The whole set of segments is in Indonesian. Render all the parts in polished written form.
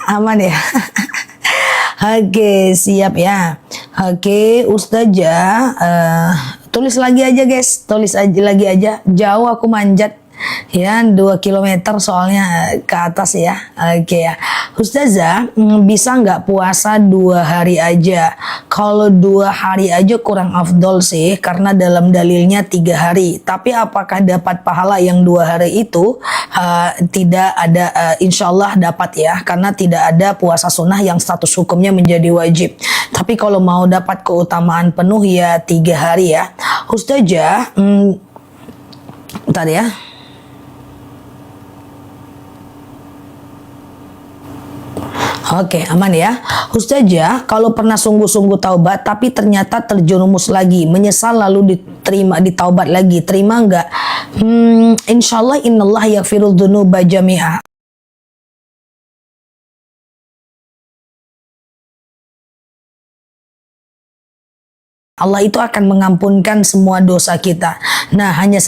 Aman ya. Oke, siap ya. Oke, Ustazah, tulis lagi aja guys, tulis aja lagi aja. Jauh aku manjat ya, 2 kilometer soalnya ke atas ya. Oke ya, Ustazah, bisa nggak puasa 2 hari aja? Kalau 2 hari aja kurang afdol sih, karena dalam dalilnya 3 hari. Tapi apakah dapat pahala yang 2 hari itu? Tidak ada, insya Allah dapat ya, karena tidak ada puasa sunnah yang status hukumnya menjadi wajib. Tapi kalau mau dapat keutamaan penuh ya 3 hari ya. Ustazah, bentar ya. Oke, aman ya. Ustazah, kalau pernah sungguh-sungguh taubat tapi ternyata terjerumus lagi, menyesal lalu diterima ditaubat lagi, terima enggak? Insyaallah innallah yaghfiru dzunuba jami'a. Allah itu akan mengampunkan semua dosa kita. Nah, hanya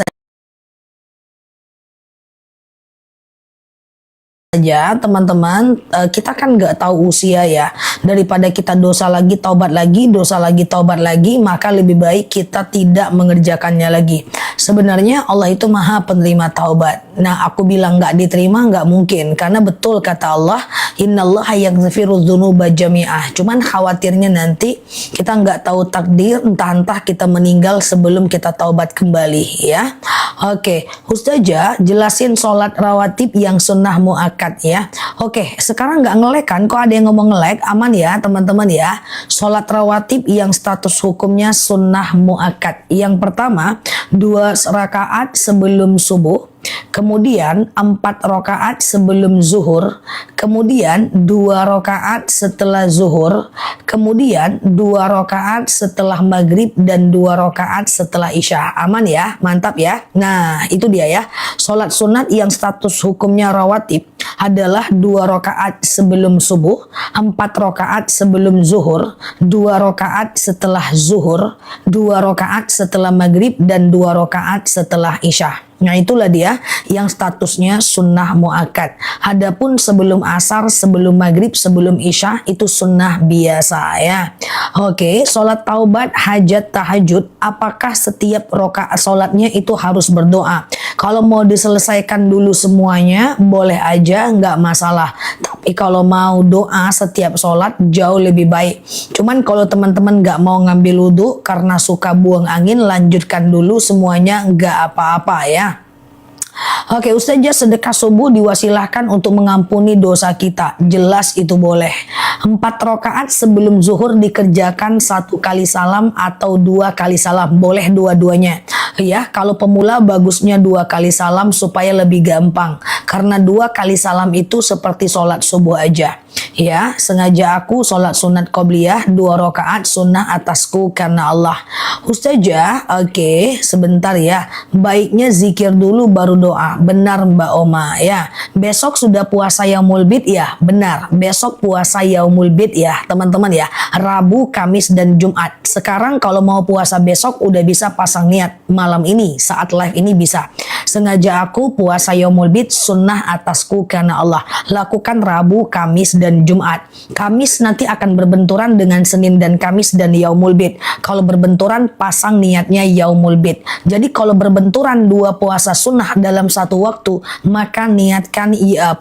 saja teman-teman, kita kan nggak tahu usia ya. Daripada kita dosa lagi taubat lagi, dosa lagi taubat lagi, maka lebih baik kita tidak mengerjakannya lagi. Sebenarnya Allah itu maha penerima taubat. Nah, aku bilang nggak diterima nggak mungkin, karena betul kata Allah, innallaha yaghfiru dzunuba jami'ah. Cuman khawatirnya nanti kita nggak tahu takdir, entah-entah kita meninggal sebelum kita taubat kembali ya. Oke, Ustazah, jelasin sholat rawatib yang sunnah muakkad ya. Oke, sekarang nggak ngelek kan? Kok ada yang ngomong ngelek? Aman ya teman-teman ya. Sholat rawatib yang status hukumnya sunnah muakkad. Yang pertama, 2 rakaat sebelum subuh. Kemudian 4 rakaat sebelum zuhur, kemudian 2 rakaat setelah zuhur, kemudian 2 rakaat setelah maghrib dan 2 rakaat setelah isya. Aman ya, mantap ya. Nah, itu dia ya. Sholat sunat yang status hukumnya rawatib adalah 2 rakaat sebelum subuh, 4 rakaat sebelum zuhur, 2 rakaat setelah zuhur, 2 rakaat setelah maghrib dan 2 rakaat setelah isya. Nah, itulah dia yang statusnya sunnah muakkad. Adapun sebelum asar, sebelum maghrib, sebelum isya itu sunnah biasa ya. Oke, sholat taubat, hajat, tahajud, apakah setiap rakaat sholatnya itu harus berdoa? Kalau mau diselesaikan dulu semuanya, boleh aja, nggak masalah. Tapi kalau mau doa setiap sholat jauh lebih baik. Cuman kalau teman-teman nggak mau ngambil wudhu karena suka buang angin, lanjutkan dulu semuanya, nggak apa-apa ya. Oke, Ustazah, sedekah subuh diwasilahkan untuk mengampuni dosa kita. Jelas itu boleh. 4 rakaat sebelum zuhur dikerjakan 1 kali salam atau 2 kali salam. Boleh dua-duanya. Ya, kalau pemula bagusnya 2 kali salam supaya lebih gampang. Karena 2 kali salam itu seperti sholat subuh aja. Ya, sengaja aku sholat sunat qobliyah 2 rakaat sunnah atasku karena Allah. Ustazah, oke, sebentar ya. Baiknya zikir dulu baru doa. Benar Mbak Oma ya. Besok sudah puasa Yaumul Bid ya. Benar. Besok puasa Yaumul Bid ya, teman-teman ya. Rabu, Kamis dan Jumat. Sekarang kalau mau puasa besok udah bisa pasang niat malam ini saat live ini bisa. Sengaja aku puasa Yaumul Bid sunnah atasku karena Allah. Lakukan Rabu, Kamis dan Jumat. Kamis nanti akan berbenturan dengan Senin dan Kamis dan Yaumul Bid. Kalau berbenturan pasang niatnya Yaumul Bid. Jadi kalau berbenturan 2 puasa sunnah dalam satu waktu, maka niatkan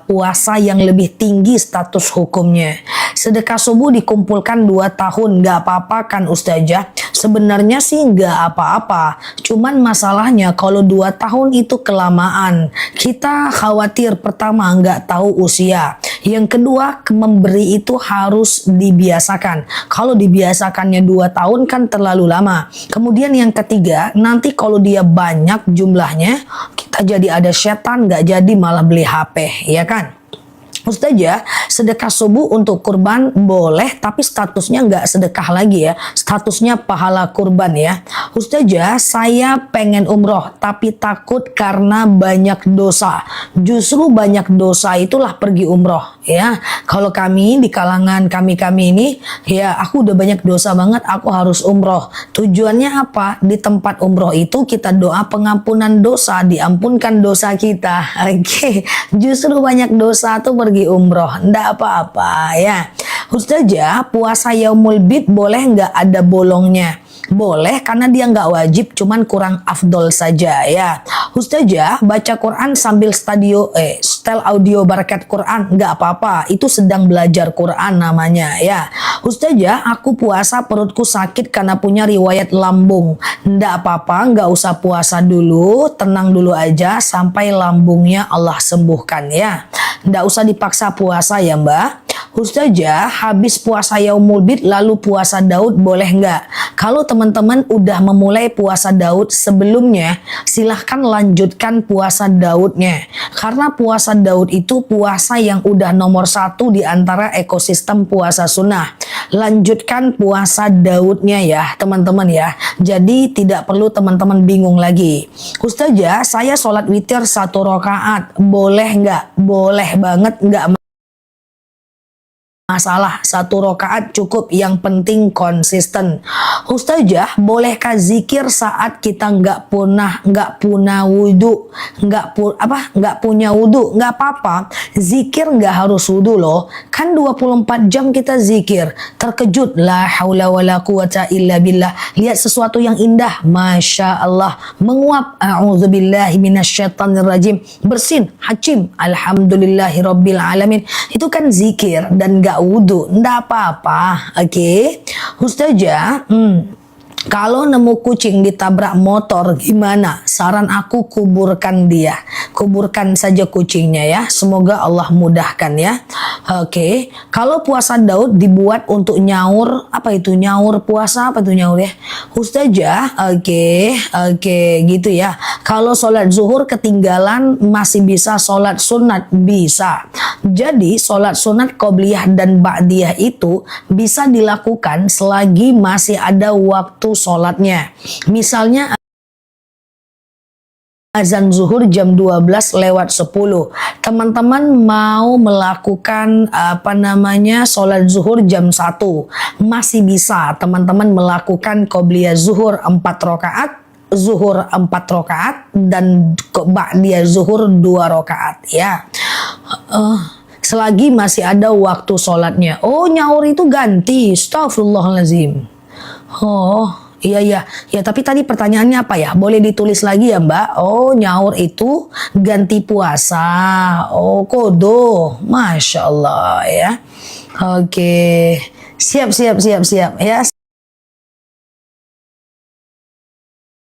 puasa yang lebih tinggi status hukumnya. Sedekah subuh dikumpulkan 2 tahun, nggak apa-apa kan Ustazah? Sebenarnya sih nggak apa-apa. Cuman masalahnya kalau 2 tahun itu kelamaan. Kita khawatir pertama nggak tahu usia. Yang kedua, memberi itu harus dibiasakan. Kalau dibiasakannya 2 tahun kan terlalu lama. Kemudian yang ketiga, nanti kalau dia banyak jumlahnya, kita jadi ada setan, nggak jadi malah beli HP, ya kan? Ustazah, sedekah subuh untuk kurban boleh, tapi statusnya nggak sedekah lagi ya. Statusnya pahala kurban ya. Ustazah, saya pengen umroh, tapi takut karena banyak dosa. Justru banyak dosa itulah pergi umroh ya. Kalau kami di kalangan kami ini, ya aku udah banyak dosa banget, aku harus umroh. Tujuannya apa? Di tempat umroh itu kita doa pengampunan dosa, diampunkan dosa kita. Oke, justru banyak dosa tuh pergi pergi umroh, ndak apa-apa ya. Ustazah, puasa yaumul bid boleh nggak ada bolongnya? Boleh, karena dia nggak wajib, cuman kurang afdol saja ya. Ustazah, baca Quran sambil setel audio barakat Quran nggak apa-apa, itu sedang belajar Quran namanya ya. Ustazah, aku puasa perutku sakit karena punya riwayat lambung. Nggak apa-apa, nggak usah puasa dulu, tenang dulu aja sampai lambungnya Allah sembuhkan ya. Nggak usah dipaksa puasa ya Mbak. Ustazah, habis puasa yaumul bid lalu puasa Daud boleh nggak? Kalau teman-teman udah memulai puasa Daud sebelumnya, silahkan lanjutkan puasa Daudnya. Karena puasa Daud itu puasa yang udah nomor 1 di antara ekosistem puasa sunnah. Lanjutkan puasa Daudnya ya teman-teman ya. Jadi tidak perlu teman-teman bingung lagi. Ustazah, saya sholat witir 1 rakaat, boleh nggak? Boleh banget, nggak masalah, 1 rakaat cukup, yang penting konsisten. Ustazah, bolehkah zikir saat kita nggak punya wudhu, nggak punya wudhu? Nggak apa-apa, zikir nggak harus wudhu loh, kan 24 jam kita zikir. Terkejut, la haula wala quwata illa billah, lihat sesuatu yang indah, masya Allah, menguap, a'udzubillahi minasyaitonirrajim, bersin, hacim, alhamdulillahirabbil alamin, itu kan zikir dan nggak wudhu, ndak apa-apa. Oke. Ustazah, kalau nemu kucing ditabrak motor gimana? Saran aku kuburkan dia. Kuburkan saja kucingnya ya. Semoga Allah mudahkan ya. Oke. Kalau puasa Daud dibuat untuk nyaur, apa itu nyaur puasa? Apa itu nyaur ya? Ustazah, oke gitu ya. Kalau sholat zuhur ketinggalan masih bisa sholat sunat? Bisa. Jadi sholat sunat qobliyah dan ba'diyah itu bisa dilakukan selagi masih ada waktu sholatnya. Misalnya azan zuhur jam 12:10. Teman-teman mau melakukan sholat zuhur jam 1. Masih bisa teman-teman melakukan qobliyah zuhur 4 rakaat, zuhur 4 rakaat, dan ba'diyah zuhur 2 rakaat ya. Selagi masih ada waktu sholatnya. Oh, nyaur itu ganti. Astagfirullahaladzim. Oh, iya. Ya, tapi tadi pertanyaannya apa ya? Boleh ditulis lagi ya, Mbak? Oh, nyaur itu ganti puasa. Oh, kodo. Masya Allah ya. Oke. Siap ya.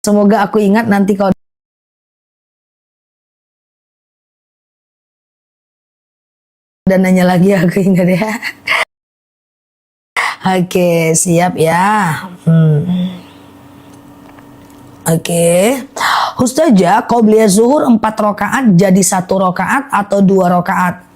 Semoga aku ingat nanti kalau dan nanya lagi aku ingat ya. Oke, siap ya. Oke. Ustazah, qobliyah zuhur 4 rakaat jadi 1 rakaat atau 2 rakaat?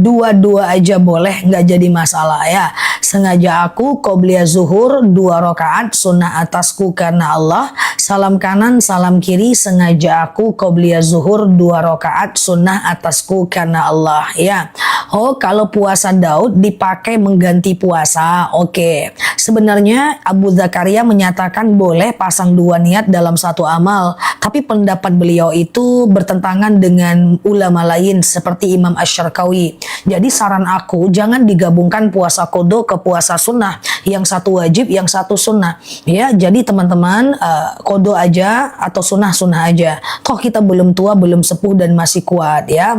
Dua-dua aja boleh, nggak jadi masalah ya. Sengaja aku qobliyah zuhur 2 rakaat, sunnah atasku karena Allah. Salam kanan, salam kiri, sengaja aku qobliyah zuhur 2 rakaat, sunnah atasku karena Allah ya. Oh, kalau puasa Daud dipakai mengganti puasa. Oke. Sebenarnya Abu Zakaria menyatakan boleh pasang 2 niat dalam 1 amal, tapi pendapat beliau itu bertentangan dengan ulama lain seperti Imam Asy-Syarqawi. Jadi saran aku jangan digabungkan puasa kodo ke puasa sunnah, yang satu wajib, yang satu sunnah ya. Jadi teman-teman kodo aja atau sunnah aja. Toh kita belum tua, belum sepuh dan masih kuat ya.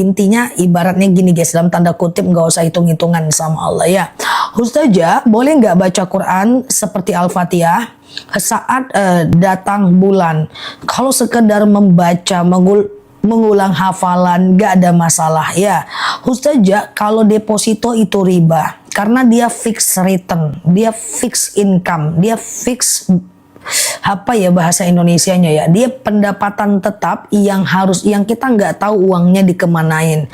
Intinya ibaratnya gini guys, dalam tanda kutip, nggak usah hitung-hitungan sama Allah ya. Ustazah, boleh nggak baca Quran seperti Al-Fatihah saat datang bulan? Kalau sekedar membaca, mengulang hafalan, gak ada masalah ya. Ustazah, kalau deposito itu riba karena dia fixed return, dia fixed income, dia fixed bahasa Indonesianya ya, dia pendapatan tetap yang kita nggak tahu uangnya dikemanain.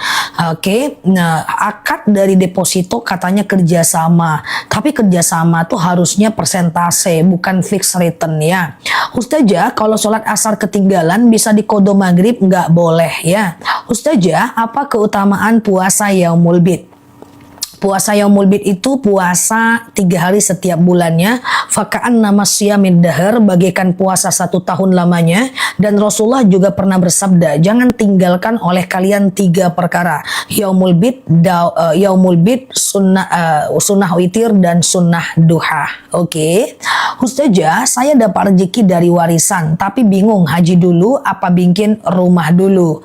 Oke. Nah, akad dari deposito katanya kerjasama, tapi kerjasama tuh harusnya persentase, bukan fixed return ya. Ustazah, kalau sholat asar ketinggalan bisa dikodo maghrib? Nggak boleh ya. Ustazah, apa keutamaan puasa yaumul bid? Puasa Yaumul Bid itu puasa 3 hari setiap bulannya. Faka'an nama siyamid dahar, bagaikan puasa 1 tahun lamanya. Dan Rasulullah juga pernah bersabda, jangan tinggalkan oleh kalian 3 perkara. Yaumul Bid, sunnah witir dan sunnah duha. Oke. Ustazah, saya dapat rezeki dari warisan, tapi bingung haji dulu apa bikin rumah dulu.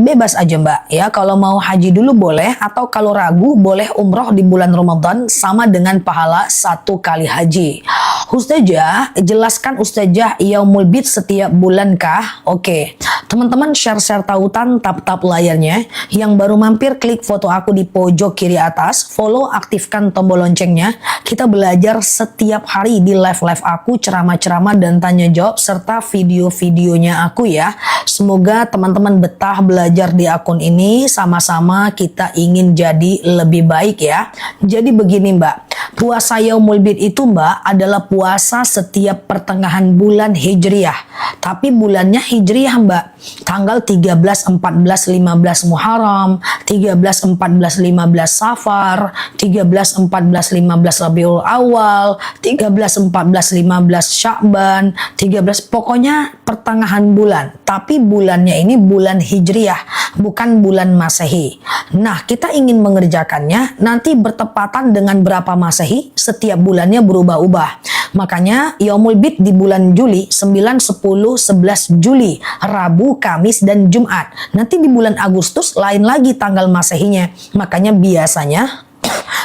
Bebas aja Mbak ya, kalau mau haji dulu boleh, atau kalau ragu boleh umroh di bulan Ramadan sama dengan pahala 1 kali haji. Ustazah, jelaskan Ustazah Yaumul Bid setiap bulan kah? Oke. Teman-teman share-share tautan, tap-tap layarnya. Yang baru mampir klik foto aku di pojok kiri atas, follow, aktifkan tombol loncengnya. Kita belajar setiap hari di live-live aku, ceramah-ceramah dan tanya jawab serta video-videonya aku ya. Semoga teman-teman betah belajar di akun ini, sama-sama kita ingin jadi lebih baik ya. Jadi begini Mbak, puasa Yaumul Bid itu Mbak adalah puasa setiap pertengahan bulan Hijriah. Tapi bulannya Hijriah Mbak. Tanggal 13, 14, 15 Muharram, 13, 14, 15 Safar, 13, 14, 15 Rabiul Awal, 13, 14, 15 Sya'ban, 13, pokoknya pertengahan bulan. Tapi bulannya ini bulan Hijriah, bukan bulan Masehi. Nah, kita ingin mengerjakannya nanti bertepatan dengan berapa Masehi, setiap bulannya berubah-ubah. Makanya Yaumul Bid di bulan Juli, 9, 10, 11 Juli, Rabu, Kamis, dan Jumat. Nanti di bulan Agustus lain lagi tanggal Masehinya. Makanya biasanya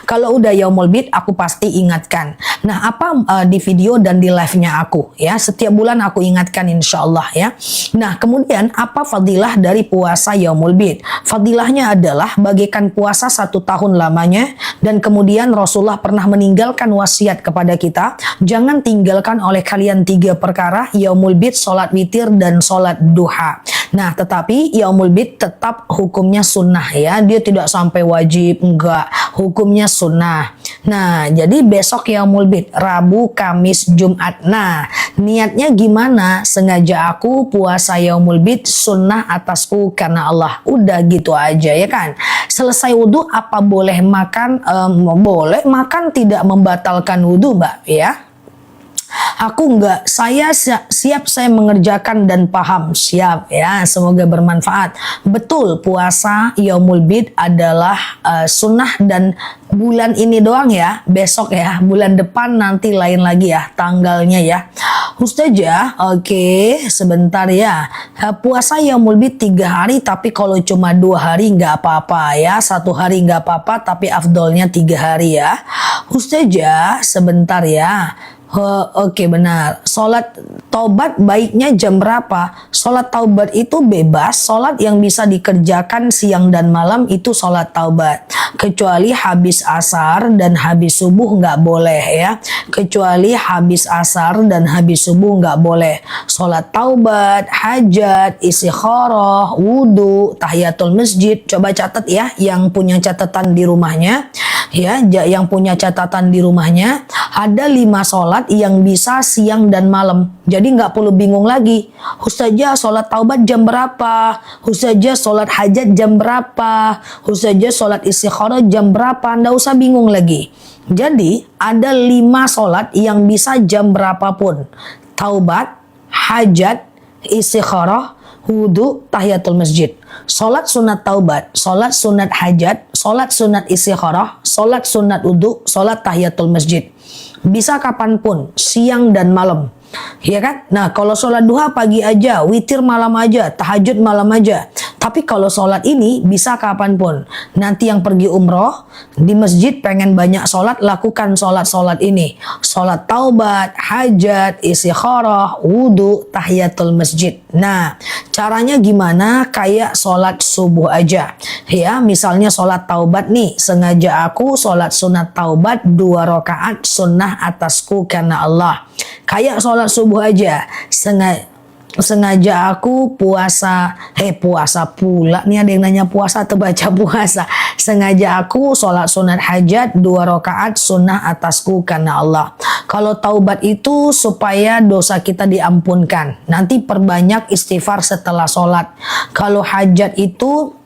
kalau udah Yaumul Bid aku pasti ingatkan. Nah, apa di video dan di live-nya aku ya. Setiap bulan aku ingatkan insya Allah ya. Nah, kemudian apa fadilah dari puasa Yaumul Bid? Fadilahnya adalah bagaikan puasa 1 tahun lamanya. Dan kemudian Rasulullah pernah meninggalkan wasiat kepada kita, jangan tinggalkan oleh kalian 3 perkara, Yaumul Bid, sholat witir, dan sholat duha. Nah, tetapi Yaumul Bid tetap hukumnya sunnah ya. Dia tidak sampai wajib, enggak. Hukumnya sunnah. Nah, jadi besok Yaumul Bid, Rabu, Kamis, Jumat. Nah, niatnya gimana? Sengaja aku puasa Yaumul Bid sunnah atasku karena Allah. Udah gitu aja ya kan. Selesai wudhu apa boleh makan? Boleh makan, tidak membatalkan wudhu Mbak ya. Aku enggak, saya siap saya mengerjakan dan paham. Siap ya, semoga bermanfaat. Betul, puasa Yaumul Bid adalah sunnah dan bulan ini doang ya. Besok ya, bulan depan nanti lain lagi ya tanggalnya ya. Ustazah, oke, sebentar ya. Puasa Yaumul Bid 3 hari, tapi kalau cuma 2 hari nggak apa-apa ya. 1 hari nggak apa-apa, tapi afdolnya 3 hari ya. Ustazah, sebentar ya. Oke benar. Sholat taubat baiknya jam berapa? Sholat taubat itu bebas. Sholat yang bisa dikerjakan siang dan malam itu sholat taubat. Kecuali habis asar dan habis subuh nggak boleh ya. Kecuali habis asar dan habis subuh nggak boleh. Sholat taubat, hajat, istikharah, wudhu, tahiyatul masjid. Coba catat ya yang punya catatan di rumahnya. Ya, yang punya catatan di rumahnya. Ada 5 sholat yang bisa siang dan malam. Jadi nggak perlu bingung lagi. Ustazah sholat taubat jam berapa? Ustazah sholat hajat jam berapa? Ustazah sholat istikharah jam berapa? Nggak usah bingung lagi. Jadi ada 5 sholat yang bisa jam berapapun. Taubat, hajat, istikharah, wudhu, tahiyatul masjid. Sholat sunat taubat, sholat sunat hajat, sholat sunat istikharah, sholat sunat wudhu, sholat tahiyatul masjid. Bisa kapanpun, siang dan malam. Ya kan? Nah, kalau sholat duha pagi aja, witir malam aja, tahajud malam aja. Tapi kalau sholat ini bisa kapanpun. Nanti yang pergi umroh, di masjid pengen banyak sholat, lakukan sholat-sholat ini. Sholat taubat, hajat, istikharah, wudhu, tahiyatul masjid. Nah, caranya gimana? Kayak sholat subuh aja. Ya, misalnya sholat taubat nih, sengaja aku sholat sunat taubat 2 rakaat sunnah atasku karena Allah. Kayak sholat subuh aja, sengaja aku puasa pula nih, ada yang nanya puasa atau baca puasa. Sengaja aku sholat sunat hajat 2 rakaat sunnah atasku karena Allah. Kalau taubat itu supaya dosa kita diampunkan, nanti perbanyak istighfar setelah sholat. Kalau hajat itu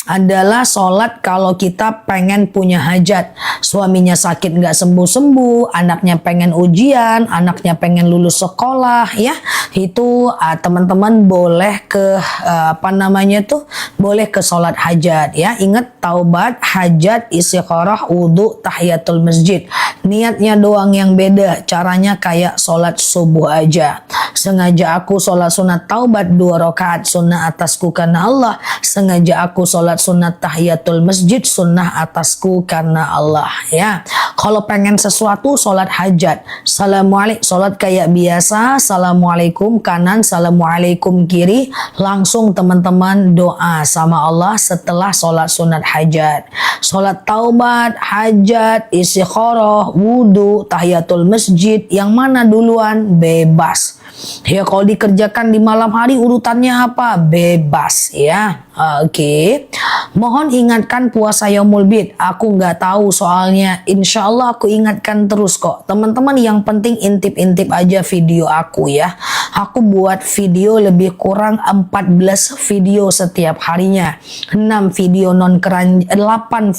adalah sholat kalau kita pengen punya hajat. Suaminya sakit nggak sembuh-sembuh, anaknya pengen ujian, anaknya pengen lulus sekolah, ya. Itu teman-teman boleh ke boleh ke sholat hajat, ya. Ingat, taubat, hajat, istikharah, wudhu, tahiyatul masjid. Niatnya doang yang beda, caranya kayak sholat subuh aja. Sengaja aku sholat sunat taubat 2 rakaat, sunnah atasku karena Allah. Sengaja aku sholat sunat tahiyatul masjid, sunnah atasku karena Allah, ya. Kalau pengen sesuatu, sholat hajat. Assalamualaikum, sholat kayak biasa. Assalamualaikum kanan, assalamualaikum kiri. Langsung teman-teman doa sama Allah setelah sholat sunat hajat. Sholat taubat, hajat, istikharah, wudhu, tahiyatul masjid, yang mana duluan? Bebas. Ya, kalau dikerjakan di malam hari urutannya apa? Bebas, ya. Oke. Mohon ingatkan puasa Yaumul Bid. Aku nggak tahu soalnya. Insya Allah aku ingatkan terus kok. Teman-teman, yang penting intip-intip aja video aku, ya. Aku buat video lebih kurang 14 video setiap harinya. 8 video non keranjang, 6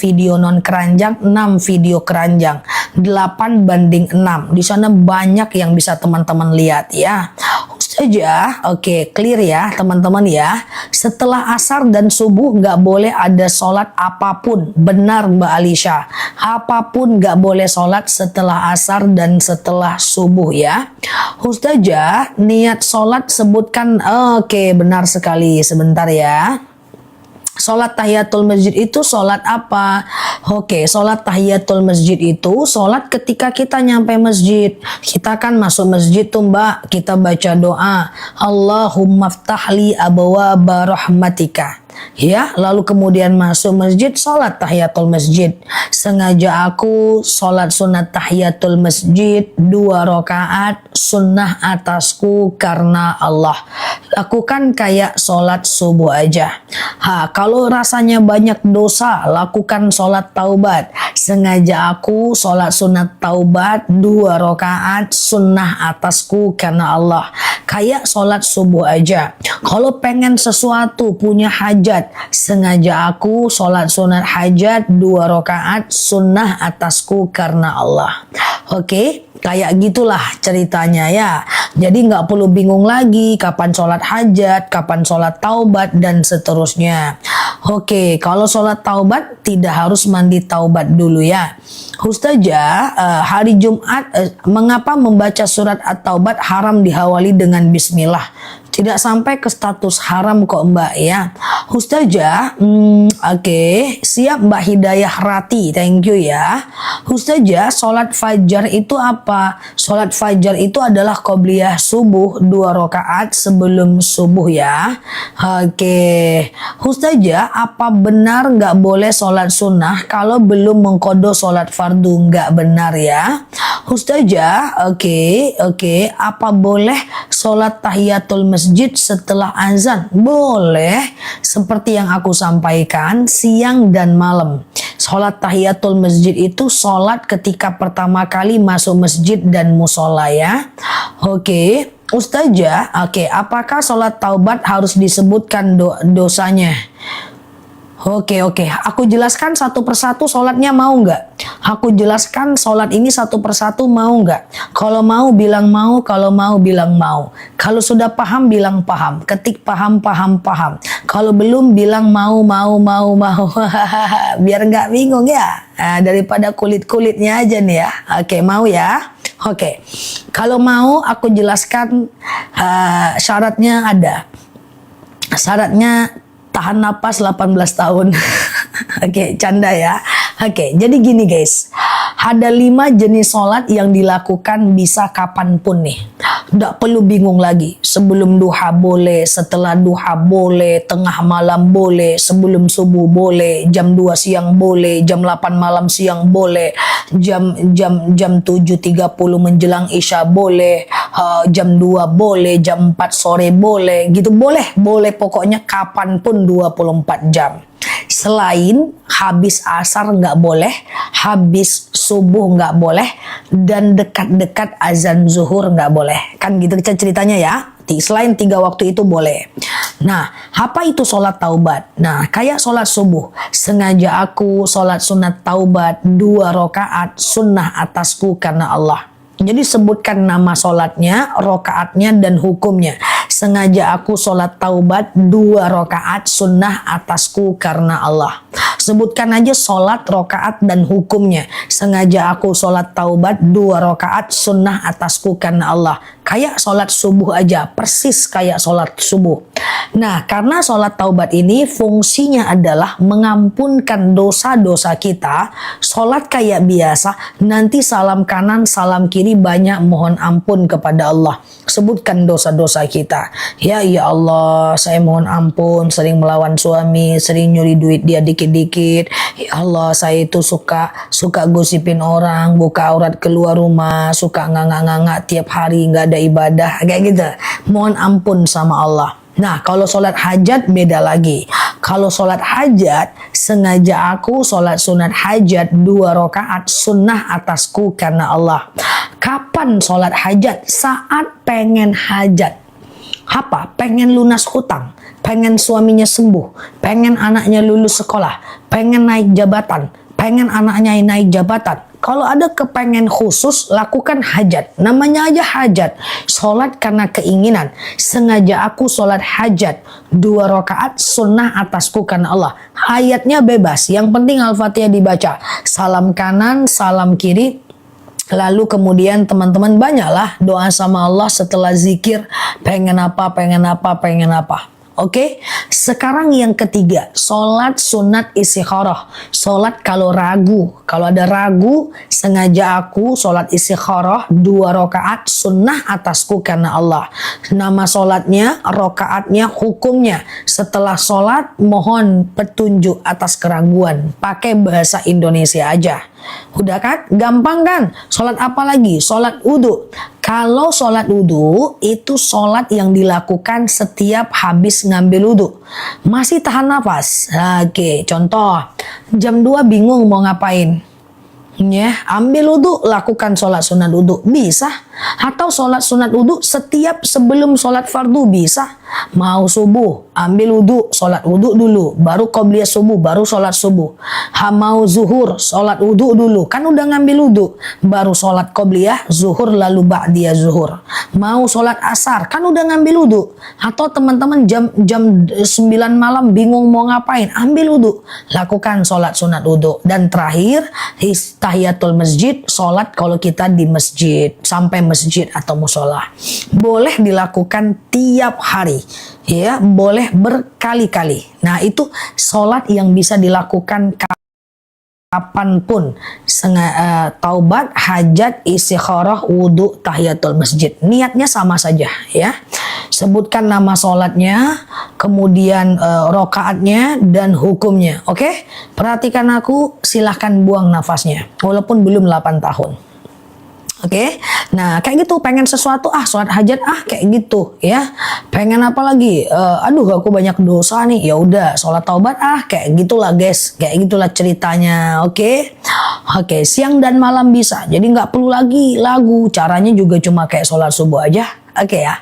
video keranjang. 8:6. Di sana banyak yang bisa teman-teman lihat, ya. Saja, oke, clear ya teman-teman, ya. Setelah asar dan subuh nggak boleh ada sholat apapun. Benar Mbak Alisha, apapun nggak boleh sholat setelah asar dan setelah subuh, ya. Ustazah, niat sholat sebutkan. Oke, benar sekali. Sebentar ya. Sholat tahiyatul masjid itu sholat apa? Oke, sholat tahiyatul masjid itu sholat ketika kita nyampe masjid. Kita kan masuk masjid tuh Mbak, kita baca doa, Allahumma ftahli abwaaba rahmatika. Ya, lalu kemudian masuk masjid, sholat tahiyatul masjid. Sengaja aku sholat sunat tahiyatul masjid 2 rakaat, sunnah atasku karena Allah. Aku kan kayak sholat subuh aja. Kalau rasanya banyak dosa, lakukan sholat taubat. Sengaja aku sholat sunat taubat 2 rakaat, sunnah atasku karena Allah. Kayak sholat subuh aja. Kalau pengen sesuatu, punya hajat, sengaja aku sholat sunat hajat 2 rakaat, sunnah atasku karena Allah. Oke, kayak gitulah ceritanya, ya. Jadi nggak perlu bingung lagi kapan sholat hajat, kapan sholat taubat, dan seterusnya. Oke, kalau sholat taubat tidak harus mandi taubat dulu, ya. Ustazah, hari Jumat, mengapa membaca surat At-Taubat haram diawali dengan bismillah? Tidak sampai ke status haram kok Mbak, ya. Ustazah, oke, siap Mbak Hidayah Rati, thank you ya. Ustazah, sholat fajar itu apa? Sholat fajar itu adalah qobliyah subuh 2 rakaat sebelum subuh, ya. Oke, Ustazah, apa benar nggak boleh sholat sunnah kalau belum mengkodo sholat fardu? Nggak benar, ya. Ustazah, oke, apa boleh sholat tahiyatul masjid setelah azan? Boleh, seperti yang aku sampaikan, siang dan malam. Sholat tahiyatul masjid itu sholat ketika pertama kali masuk masjid dan musola, ya. Oke, Ustazah, apakah sholat taubat harus disebutkan dosanya? Oke, aku jelaskan satu persatu sholatnya, mau nggak? Aku jelaskan sholat ini satu persatu, mau nggak? Kalau mau bilang mau, kalau mau bilang mau. Kalau sudah paham bilang paham, ketik paham. Kalau belum bilang mau. Biar nggak bingung, ya. Daripada kulit-kulitnya aja nih, ya. Oke, mau ya? Oke, kalau mau aku jelaskan syaratnya ada. Syaratnya tahan napas 18 tahun. Oke, canda ya. Oke, jadi gini guys. Ada 5 jenis sholat yang dilakukan bisa kapanpun nih. Nggak perlu bingung lagi. Sebelum duha boleh, setelah duha boleh, tengah malam boleh, sebelum subuh boleh, jam 2 siang boleh, jam 8 malam siang boleh, jam 7.30 menjelang isya boleh, jam 2 boleh, jam 4 sore boleh, gitu boleh pokoknya kapanpun 24 jam. Selain habis asar nggak boleh, habis subuh nggak boleh, dan dekat-dekat azan zuhur nggak boleh. Kan gitu ceritanya, ya. Selain 3 waktu itu boleh. Nah, apa itu sholat taubat? Nah, kayak sholat subuh. Sengaja aku sholat sunat taubat 2 rakaat sunnah atasku karena Allah. Jadi sebutkan nama sholatnya, rokaatnya, dan hukumnya. Sengaja aku sholat taubat 2 rakaat sunnah atasku karena Allah. Sebutkan aja sholat, rokaat, dan hukumnya. Sengaja aku sholat taubat 2 rakaat sunnah atasku karena Allah. Kayak sholat subuh aja, persis kayak sholat subuh. Nah, karena sholat taubat ini fungsinya adalah mengampunkan dosa-dosa kita. Sholat kayak biasa, nanti salam kanan, salam kiri, banyak mohon ampun kepada Allah. Sebutkan dosa-dosa kita. Ya Allah, saya mohon ampun, sering melawan suami, sering nyuri duit dia dikit-dikit. Ya Allah, saya itu suka gosipin orang, buka aurat keluar rumah, suka nganga-nganga tiap hari, nggak ada ibadah, kayak gitu. Mohon ampun sama Allah. Nah, kalau sholat hajat beda lagi. Kalau sholat hajat, sengaja aku sholat sunat hajat 2 rakaat sunnah atasku karena Allah. Kapan sholat hajat? Saat pengen hajat. Apa? Pengen lunas hutang, pengen suaminya sembuh, pengen anaknya lulus sekolah, pengen naik jabatan, pengen anaknya naik jabatan. Kalau ada kepengen khusus, lakukan hajat. Namanya aja hajat. Sholat karena keinginan. Sengaja aku sholat hajat 2 rakaat sunnah atasku karena Allah. Ayatnya bebas. Yang penting Al-Fatihah dibaca. Salam kanan, salam kiri. Lalu kemudian teman-teman banyaklah doa sama Allah setelah zikir. Pengen apa, pengen apa, pengen apa. Oke, sekarang yang ketiga, sholat sunat istikharah. Sholat kalau ragu, kalau ada ragu, sengaja aku sholat istikharah 2 rakaat sunnah atasku karena Allah. Nama sholatnya, rakaatnya, hukumnya. Setelah sholat, mohon petunjuk atas keraguan. Pakai bahasa Indonesia aja. Udah kan? Gampang kan? Sholat apa lagi? Sholat wudhu. Kalau sholat wudhu, itu sholat yang dilakukan setiap habis ngambil wudhu. Masih tahan nafas. Oke, contoh. Jam 2 bingung mau ngapain. Ya, ambil wudhu, lakukan sholat sunat wudhu. Bisa. Atau sholat sunat wudhu setiap sebelum sholat fardu bisa. Mau subuh, ambil wudhu, sholat wudhu dulu. Baru qobliyah subuh, baru sholat subuh. Mau zuhur, sholat wudhu dulu. Kan udah ngambil wudhu. Baru sholat qobliyah, zuhur, lalu ba'diyah zuhur. Mau sholat asar, kan udah ngambil wudhu. Atau teman-teman jam 9 malam bingung mau ngapain, ambil wudhu. Lakukan sholat sunat wudhu. Dan terakhir, tahiyatul masjid, sholat kalau kita di masjid. Sampai masjid atau musola. Boleh dilakukan tiap hari. Ya, boleh berkali-kali. Nah, itu sholat yang bisa dilakukan kapanpun. Taubat, hajat, istikharah, wudhu, tahiyatul masjid. Niatnya sama saja ya. Sebutkan nama sholatnya, kemudian rokaatnya, dan hukumnya. Oke? Perhatikan aku, silahkan buang nafasnya. Walaupun belum 8 tahun. Oke, nah kayak gitu, pengen sesuatu, sholat hajat, kayak gitu ya. Pengen apa lagi? Aduh, aku banyak dosa nih. Ya udah, sholat taubat, kayak gitulah guys, kayak gitulah ceritanya. Oke, siang dan malam bisa. Jadi nggak perlu lagi lagu. Caranya juga cuma kayak sholat subuh aja. Oke ya.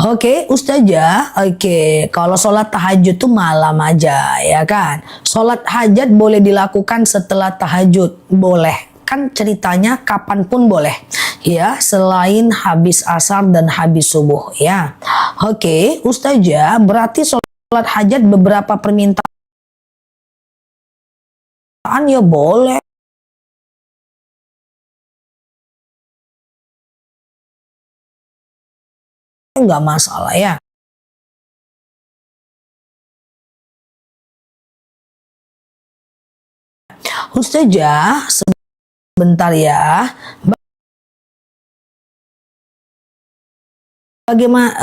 Oke, Ustazah. Oke, kalau sholat tahajud tuh malam aja, ya kan? Sholat hajat boleh dilakukan setelah tahajud, boleh. Kan ceritanya kapanpun boleh ya, selain habis asar dan habis subuh ya. Oke, Ustazah, berarti sholat hajat beberapa permintaan ya boleh, nggak masalah ya. Ustazah, sebentar ya. Bagaimana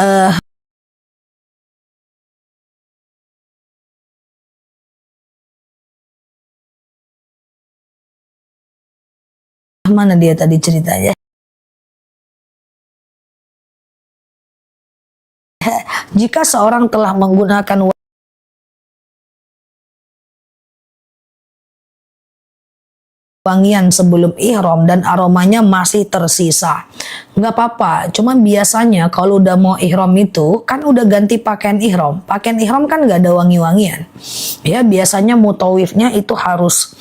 mana dia tadi ceritanya? Jika seorang telah menggunakan wangian sebelum ihram dan aromanya masih tersisa, nggak apa-apa. Cuman biasanya kalau udah mau ihram itu kan udah ganti pakaian ihram. Pakaian ihram kan nggak ada wangi-wangian. Ya biasanya mutawifnya itu harus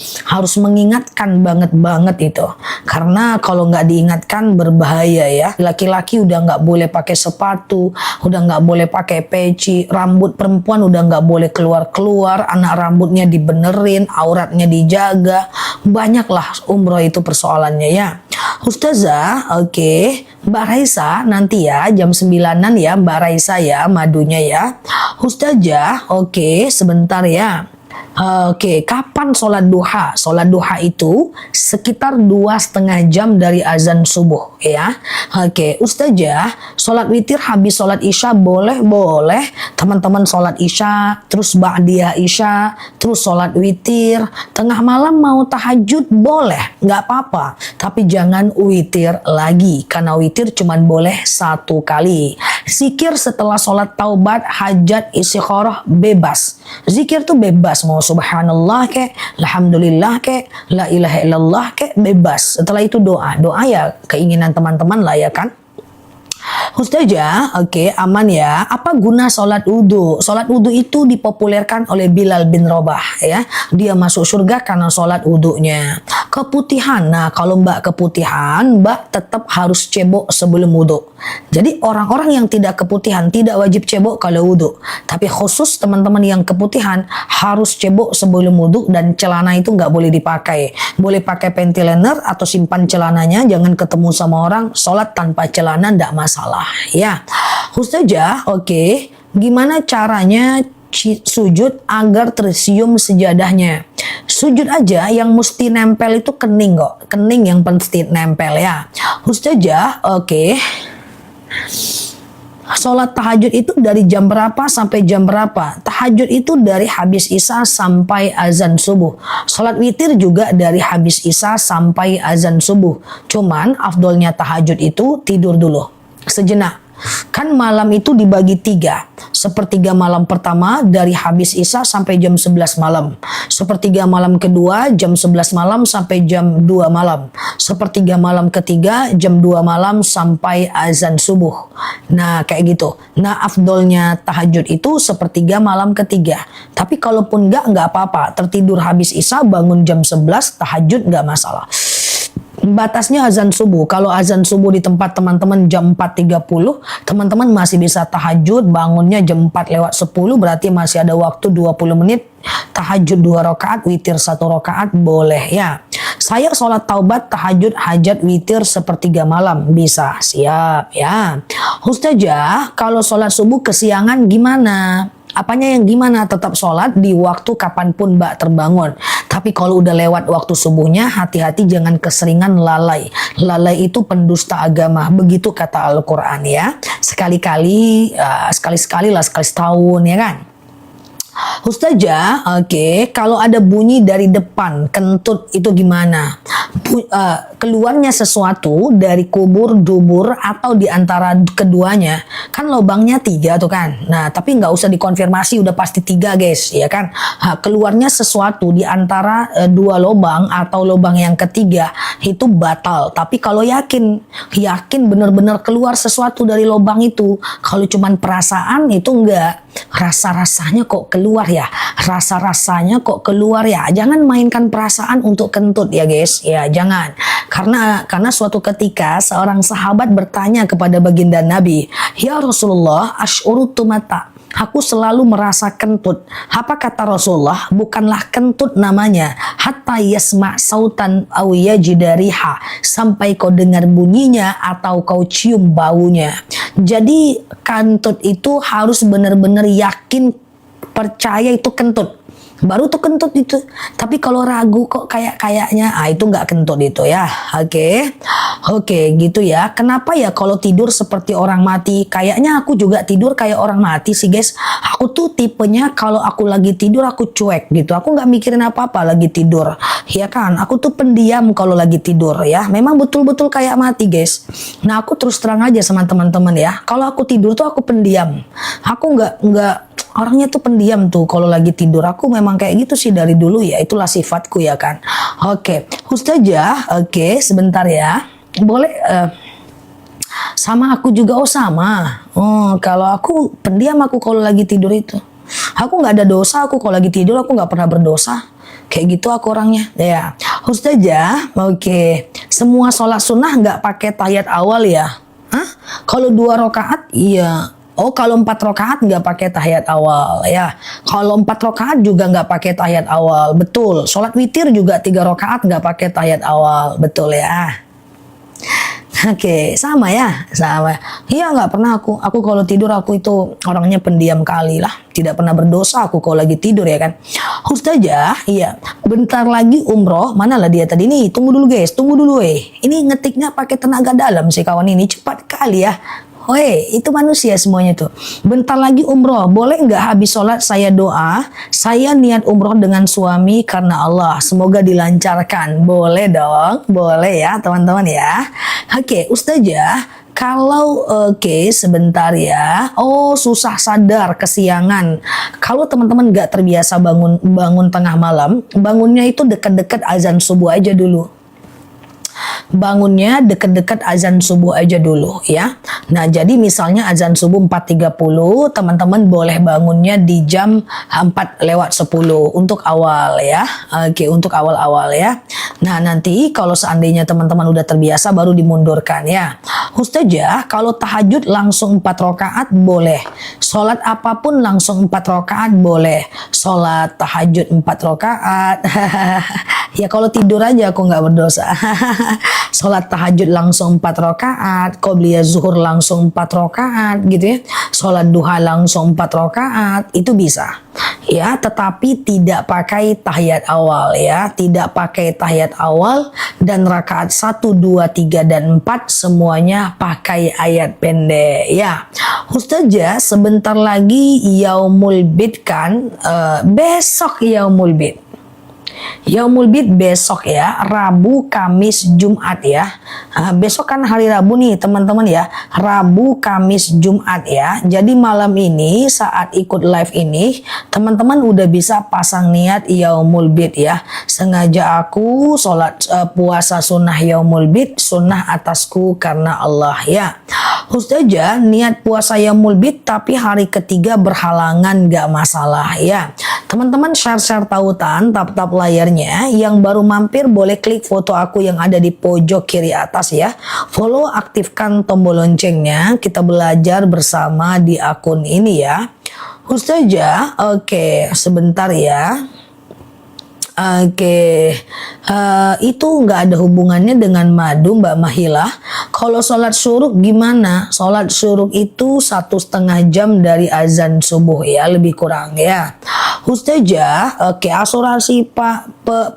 mengingatkan banget itu. Karena kalau nggak diingatkan berbahaya ya. Laki-laki udah nggak boleh pakai sepatu, udah nggak boleh pakai peci, rambut perempuan udah nggak boleh keluar-keluar, anak rambutnya dibenerin, auratnya dijaga. Banyaklah umroh itu persoalannya ya. Ustazah, oke. Mbak Raisa nanti ya jam 9-an ya Mbak Raisa ya madunya ya. Ustazah, oke sebentar ya. Oke, kapan sholat duha? Sholat duha itu sekitar 2,5 jam dari azan subuh ya. Oke, Ustazah, sholat witir habis sholat isya boleh? Boleh. Teman-teman sholat isya, terus ba'diyah isya, terus sholat witir. Tengah malam mau tahajud boleh, nggak apa-apa. Tapi jangan witir lagi, karena witir cuma boleh 1 kali. Zikir setelah sholat taubat, hajat, istikharah bebas. Zikir tuh bebas, mau subhanallah kek, alhamdulillah kek, la ilaha illallah kek, bebas. Setelah itu doa ya keinginan teman-teman lah ya kan. Ustazah, oke, aman ya. Apa guna sholat wudhu? Sholat wudhu itu dipopulerkan oleh Bilal bin Rabah ya. Dia masuk surga karena sholat wudhunya. Keputihan, nah kalau mbak keputihan, mbak tetap harus cebok sebelum wudhu. Jadi orang-orang yang tidak keputihan tidak wajib cebok kalau wudhu. Tapi khusus teman-teman yang keputihan harus cebok sebelum wudhu dan celana itu nggak boleh dipakai. Boleh pakai panty liner atau simpan celananya, jangan ketemu sama orang, sholat tanpa celana nggak masalah ya. Ustazah, oke, gimana caranya sujud agar tersium sejadahnya? Sujud aja, yang mesti nempel itu kening kok, kening yang mesti nempel ya. Ustazah, oke. Sholat tahajud itu dari jam berapa sampai jam berapa? Tahajud itu dari habis isya sampai azan subuh. Sholat witir juga dari habis isya sampai azan subuh. Cuman afdolnya tahajud itu tidur dulu sejenak. Kan malam itu dibagi 3. Sepertiga malam pertama dari habis isya sampai jam 11 malam. Sepertiga malam kedua jam 11 malam sampai jam 2 malam. Sepertiga malam ketiga jam 2 malam sampai azan subuh. Nah kayak gitu. Nah afdolnya tahajud itu sepertiga malam ketiga. Tapi kalaupun nggak apa-apa. Tertidur habis isya bangun jam 11 tahajud nggak masalah. Batasnya azan subuh. Kalau azan subuh di tempat teman-teman jam 4.30, teman-teman masih bisa tahajud, bangunnya jam 4:10, berarti masih ada waktu 20 menit. Tahajud 2 rakaat, witir 1 rakaat, boleh ya. Saya sholat taubat, tahajud, hajat, witir sepertiga malam. Bisa, siap ya. Ustazah, kalau sholat subuh kesiangan gimana? Apanya yang gimana? Tetap sholat di waktu kapanpun mbak terbangun. Tapi kalau udah lewat waktu subuhnya, hati-hati jangan keseringan lalai. Lalai itu pendusta agama. Begitu kata Al-Quran ya. Sekali-kali, sekali-sekali lah, sekali setahun ya kan. Ustazah, oke, kalau ada bunyi dari depan, kentut itu gimana? Keluarnya sesuatu dari kubur, dubur, atau di antara keduanya, kan lubangnya 3 tuh kan. Nah, tapi nggak usah dikonfirmasi, udah pasti 3 guys, ya kan? Keluarnya sesuatu di antara 2 lubang atau lubang yang ketiga, itu batal. Tapi kalau yakin benar-benar keluar sesuatu dari lubang itu, kalau cuman perasaan itu enggak. Rasa-rasanya kok keluar ya, rasa-rasanya kok keluar ya. Jangan mainkan perasaan untuk kentut ya guys, ya jangan. Karena suatu ketika seorang sahabat bertanya kepada baginda Nabi, ya Rasulullah, asy'urutu mata, aku selalu merasa kentut. Apa kata Rasulullah? Bukanlah kentut namanya, hatta yasma' sautan aw yajida riha, sampai kau dengar bunyinya atau kau cium baunya. Jadi kentut itu harus benar-benar yakin, percaya itu kentut, baru tuh kentut itu. Tapi kalau ragu kok kayaknya, itu nggak kentut itu ya. Oke, gitu ya. Kenapa ya kalau tidur seperti orang mati? Kayaknya aku juga tidur kayak orang mati sih guys. Aku tuh tipenya kalau aku lagi tidur aku cuek gitu. Aku nggak mikirin apa-apa lagi tidur. Ya kan? Aku tuh pendiam kalau lagi tidur ya. Memang betul-betul kayak mati guys. Nah aku terus terang aja sama teman-teman ya. Kalau aku tidur tuh aku pendiam. Aku nggak orangnya tuh pendiam tuh kalau lagi tidur. Aku memang kayak gitu sih dari dulu ya. Itulah sifatku ya kan. Oke, Ustazah, oke, sebentar ya. Boleh Sama aku juga, oh sama. Oh, kalau aku pendiam aku kalau lagi tidur itu. Aku nggak ada dosa, aku kalau lagi tidur aku nggak pernah berdosa. Kayak gitu aku orangnya. Ya, Ustazah, oke. Semua sholat sunnah nggak pakai tahiyat awal ya? Hah? Kalau 2 rakaat, iya. Oh, kalau 4 rakaat nggak pakai tahiyat awal ya. Kalau 4 rakaat juga nggak pakai tahiyat awal, betul. Sholat witir juga 3 rakaat nggak pakai tahiyat awal, betul ya. Oke, sama ya, sama. Iya, nggak pernah aku. Aku kalau tidur aku itu orangnya pendiam kali lah. Tidak pernah berdosa aku kalau lagi tidur ya kan. Ustazah, iya. Bentar lagi umroh. Mana lah dia tadi nih? Tunggu dulu guys, tunggu dulu Ini ngetiknya pakai tenaga dalam sih kawan ini. Cepat kali ya. Itu manusia semuanya tuh. Bentar lagi umroh, boleh nggak habis sholat saya doa, saya niat umroh dengan suami karena Allah, semoga dilancarkan. Boleh dong, boleh ya teman-teman ya. Oke, Ustazah, kalau sebentar ya. Oh, susah sadar kesiangan. Kalau teman-teman nggak terbiasa bangun tengah malam, bangunnya itu dekat-dekat azan subuh aja dulu. Bangunnya dekat-dekat azan subuh aja dulu ya. Nah, jadi misalnya azan subuh 4.30, teman-teman boleh bangunnya di jam 4:10 untuk awal ya. Oke, untuk awal-awal ya. Nah, nanti kalau seandainya teman-teman udah terbiasa baru dimundurkan ya. Ustazah, kalau tahajud langsung 4 rakaat boleh. Sholat apapun langsung 4 rakaat boleh. Sholat tahajud 4 rakaat. Ya kalau tidur aja aku nggak berdosa. Sholat tahajud langsung 4 rakaat, qobliyah zuhur langsung 4 rakaat gitu ya. Sholat duha langsung 4 rakaat, itu bisa. Ya, tetapi tidak pakai tahiyat awal ya, tidak pakai tahiyat awal, dan rakaat 1, 2, 3 dan 4 semuanya pakai ayat pendek ya. Ustazah, sebentar lagi Yaumul Bid kan, besok Yaumul Bid. Yaumul Bid besok ya, Rabu, Kamis, Jumat ya. Besok kan hari Rabu nih teman-teman ya, Rabu, Kamis, Jumat ya. Jadi malam ini saat ikut live ini, teman-teman udah bisa pasang niat Yaumul Bid ya. Sengaja aku sholat puasa sunnah Yaumul Bid, sunnah atasku karena Allah ya. Ustazah, niat puasa Yaumul Bid tapi hari ketiga berhalangan gak masalah ya. Teman-teman share-share tautan, tap-tap layarnya. Yang baru mampir boleh klik foto aku yang ada di pojok kiri atas ya. Follow, aktifkan tombol loncengnya. Kita belajar bersama di akun ini ya. Ustazah, oke, sebentar ya. Itu nggak ada hubungannya dengan madu Mbak Mahila. Kalau sholat syuruk gimana? Sholat syuruk itu 1,5 jam dari azan subuh ya, lebih kurang ya. Ustazah, asuransi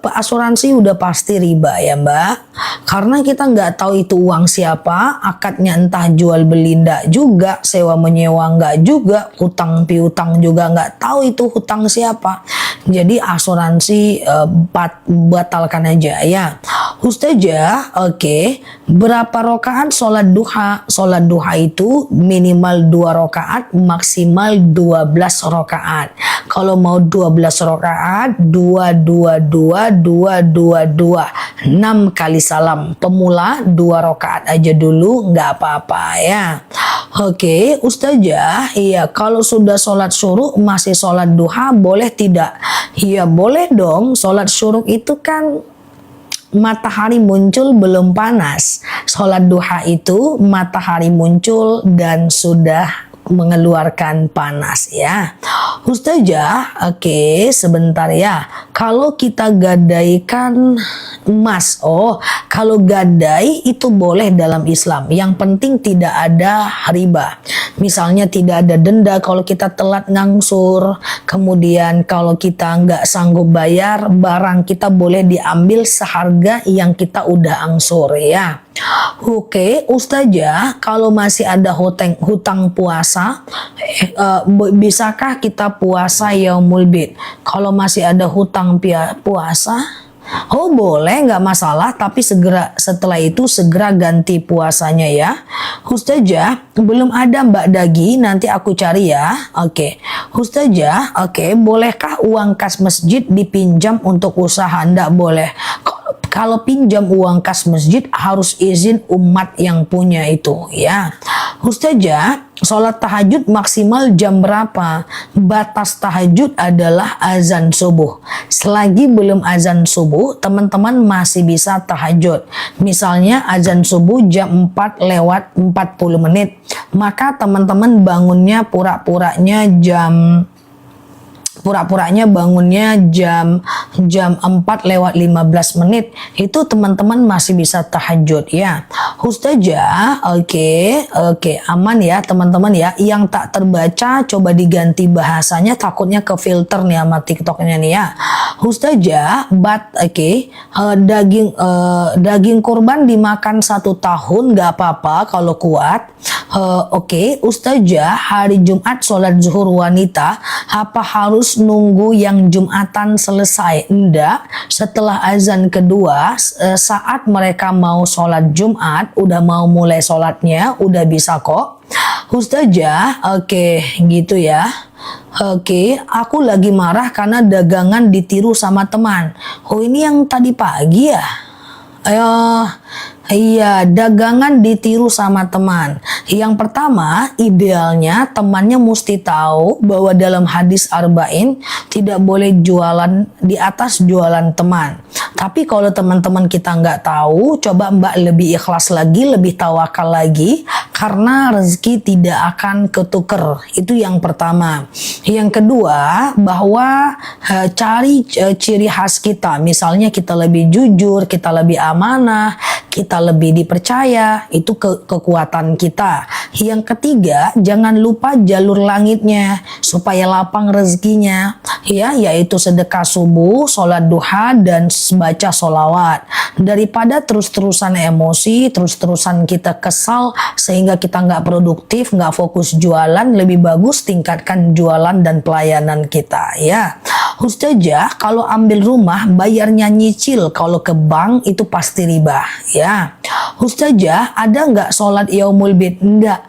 asuransi udah pasti riba ya Mbak. Karena kita nggak tahu itu uang siapa, akadnya entah jual beli nggak juga, sewa menyewa nggak juga, hutang piutang juga nggak tahu itu hutang siapa. Jadi asuransi batalkan aja ya. Ustazah, berapa rakaat sholat duha? Sholat duha itu minimal 2 rakaat, maksimal 12 rakaat. Kalau mau 12 rakaat, 2, 2, 2, 2, 2, 2. 6 kali salam. Pemula 2 rakaat aja dulu, nggak apa-apa ya. Ustazah, iya kalau sudah sholat syuruk masih sholat duha boleh tidak? Iya boleh dong, sholat syuruk itu kan matahari muncul belum panas. Sholat duha itu matahari muncul dan sudah mengeluarkan panas ya. Ustazah, sebentar ya. Kalau kita gadaikan emas, kalau gadai itu boleh dalam Islam. Yang penting tidak ada riba. Misalnya tidak ada denda kalau kita telat ngangsur. Kemudian kalau kita nggak sanggup bayar, barang kita boleh diambil seharga yang kita udah angsur ya. Ustazah, kalau masih ada hutang puasa, bisakah kita puasa Yaumul Bid? Kalau masih ada hutang puasa, boleh, nggak masalah, tapi setelah itu segera ganti puasanya ya. Ustazah, belum ada Mbak Dagi, nanti aku cari ya. Ustazah, bolehkah uang kas masjid dipinjam untuk usaha? Nggak boleh. Kalau pinjam uang kas masjid harus izin umat yang punya itu ya. Ustazah, sholat tahajud maksimal jam berapa? Batas tahajud adalah azan subuh. Selagi belum azan subuh, teman-teman masih bisa tahajud. Misalnya azan subuh jam 4 lewat 40 menit. Maka teman-teman bangunnya bangunnya jam 4 lewat 15 menit. Itu teman-teman masih bisa tahajud ya. Ustazah, oke, aman ya teman-teman ya. Yang tak terbaca coba diganti bahasanya, takutnya ke filter nih sama TikToknya nih ya. Ustazah, daging kurban dimakan 1 tahun nggak apa-apa kalau kuat. Ustazah, hari Jumat sholat zuhur wanita apa harus nunggu yang Jumatan selesai? Enggak, setelah azan kedua saat mereka mau sholat Jumat, udah mau mulai sholatnya, udah bisa kok. Ustazah, gitu ya. Aku lagi marah karena dagangan ditiru sama teman. Oh, ini yang tadi pagi ya? Iya, dagangan ditiru sama teman. Yang pertama, idealnya temannya mesti tahu bahwa dalam hadis arba'in tidak boleh jualan di atas jualan teman. Tapi kalau teman-teman kita nggak tahu, coba Mbak lebih ikhlas lagi, lebih tawakal lagi, karena rezeki tidak akan ketuker. Itu yang pertama. Yang kedua, bahwa cari ciri khas kita. Misalnya kita lebih jujur, kita lebih amanah, kita lebih dipercaya, itu kekuatan kita. Yang ketiga, jangan lupa jalur langitnya supaya lapang rezekinya ya, yaitu sedekah subuh, sholat duha, dan baca sholawat. Daripada terus-terusan emosi, terus-terusan kita kesal sehingga kita nggak produktif, nggak fokus jualan, lebih bagus tingkatkan jualan dan pelayanan kita ya. Ustazah, kalau ambil rumah bayarnya nyicil, kalau ke bank itu pasti riba ya. Ustazah, ada nggak sholat yaumul bid? Enggak.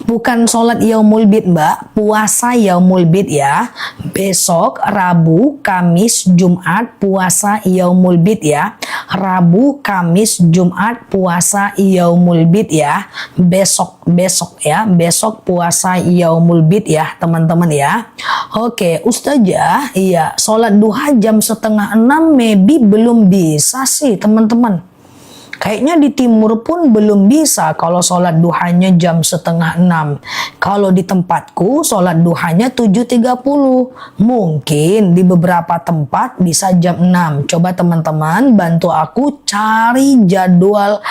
Bukan sholat yaumul bid Mbak, puasa yaumul bid ya. Besok Rabu, Kamis, Jumat puasa yaumul bid ya. Rabu, Kamis, Jumat puasa yaumul bid ya. Besok ya, besok puasa yaumul bid ya teman-teman ya. Ustazah, iya, sholat duha jam 5:30 maybe belum bisa sih teman-teman. Kayaknya di timur pun belum bisa kalau sholat duhanya jam 5:30. Kalau di tempatku sholat duhanya 7.30. Mungkin di beberapa tempat bisa jam 6. Coba teman-teman bantu aku cari jadwal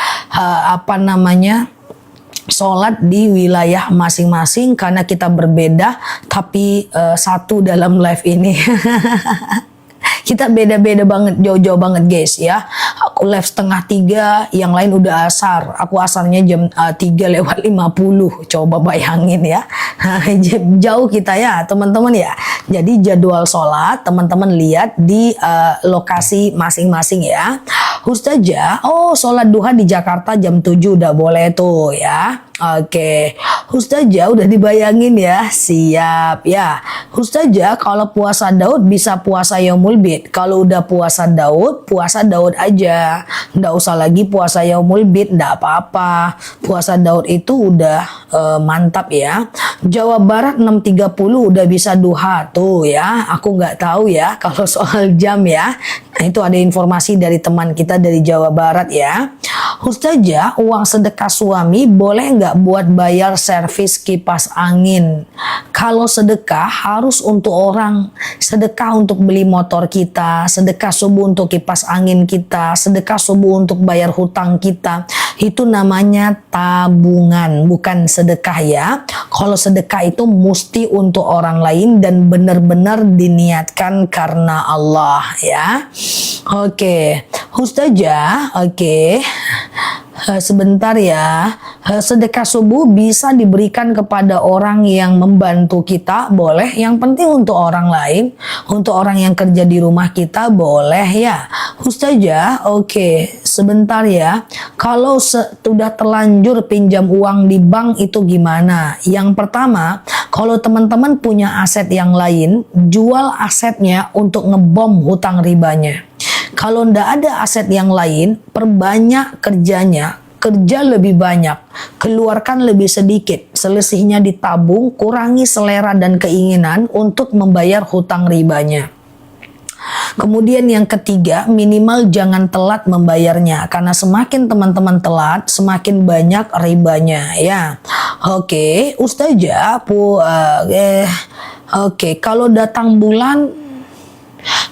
sholat di wilayah masing-masing, karena kita berbeda tapi satu dalam live ini. Kita beda-beda banget, jauh-jauh banget guys ya. Aku live 2:30, yang lain udah asar. Aku asarnya jam 3 lewat 50. Coba bayangin ya. Jauh kita ya teman-teman ya. Jadi jadwal sholat teman-teman lihat di lokasi masing-masing ya. Ustazah, sholat duha di Jakarta jam 7 udah boleh tuh ya. Ustazah udah dibayangin ya. Siap ya. Ustazah, kalau puasa Daud bisa puasa yaumul bid. Kalau udah puasa Daud aja. Nggak usah lagi puasa yaumul bid, nggak apa-apa. Puasa Daud itu udah mantap ya. Jawa Barat 6.30 udah bisa duha tuh ya. Aku nggak tahu ya kalau soal jam ya. Nah, itu ada informasi dari teman kita dari Jawa Barat ya. Ustazah, uang sedekah suami boleh nggak buat bayar servis kipas angin? Kalau sedekah harus untuk orang. Sedekah untuk beli motor kita, sedekah subuh untuk kipas angin kita, sedekah subuh untuk bayar hutang kita. Itu namanya tabungan, bukan sedekah ya. Kalau sedekah itu mesti untuk orang lain dan benar-benar diniatkan karena Allah ya. Ustazah, sebentar ya. Sedekah subuh bisa diberikan kepada orang yang membantu kita, boleh. Yang penting untuk orang lain, untuk orang yang kerja di rumah kita, boleh ya. Ustazah, sebentar ya. Kalau sudah terlanjur pinjam uang di bank itu gimana? Yang pertama, kalau teman-teman punya aset yang lain, jual asetnya untuk ngebom hutang ribanya. Kalau ndak ada aset yang lain, perbanyak kerjanya, kerja lebih banyak, keluarkan lebih sedikit, selisihnya ditabung, kurangi selera dan keinginan untuk membayar hutang ribanya. Kemudian yang ketiga, minimal jangan telat membayarnya, karena semakin teman-teman telat, semakin banyak ribanya ya. Oke, Ustazah,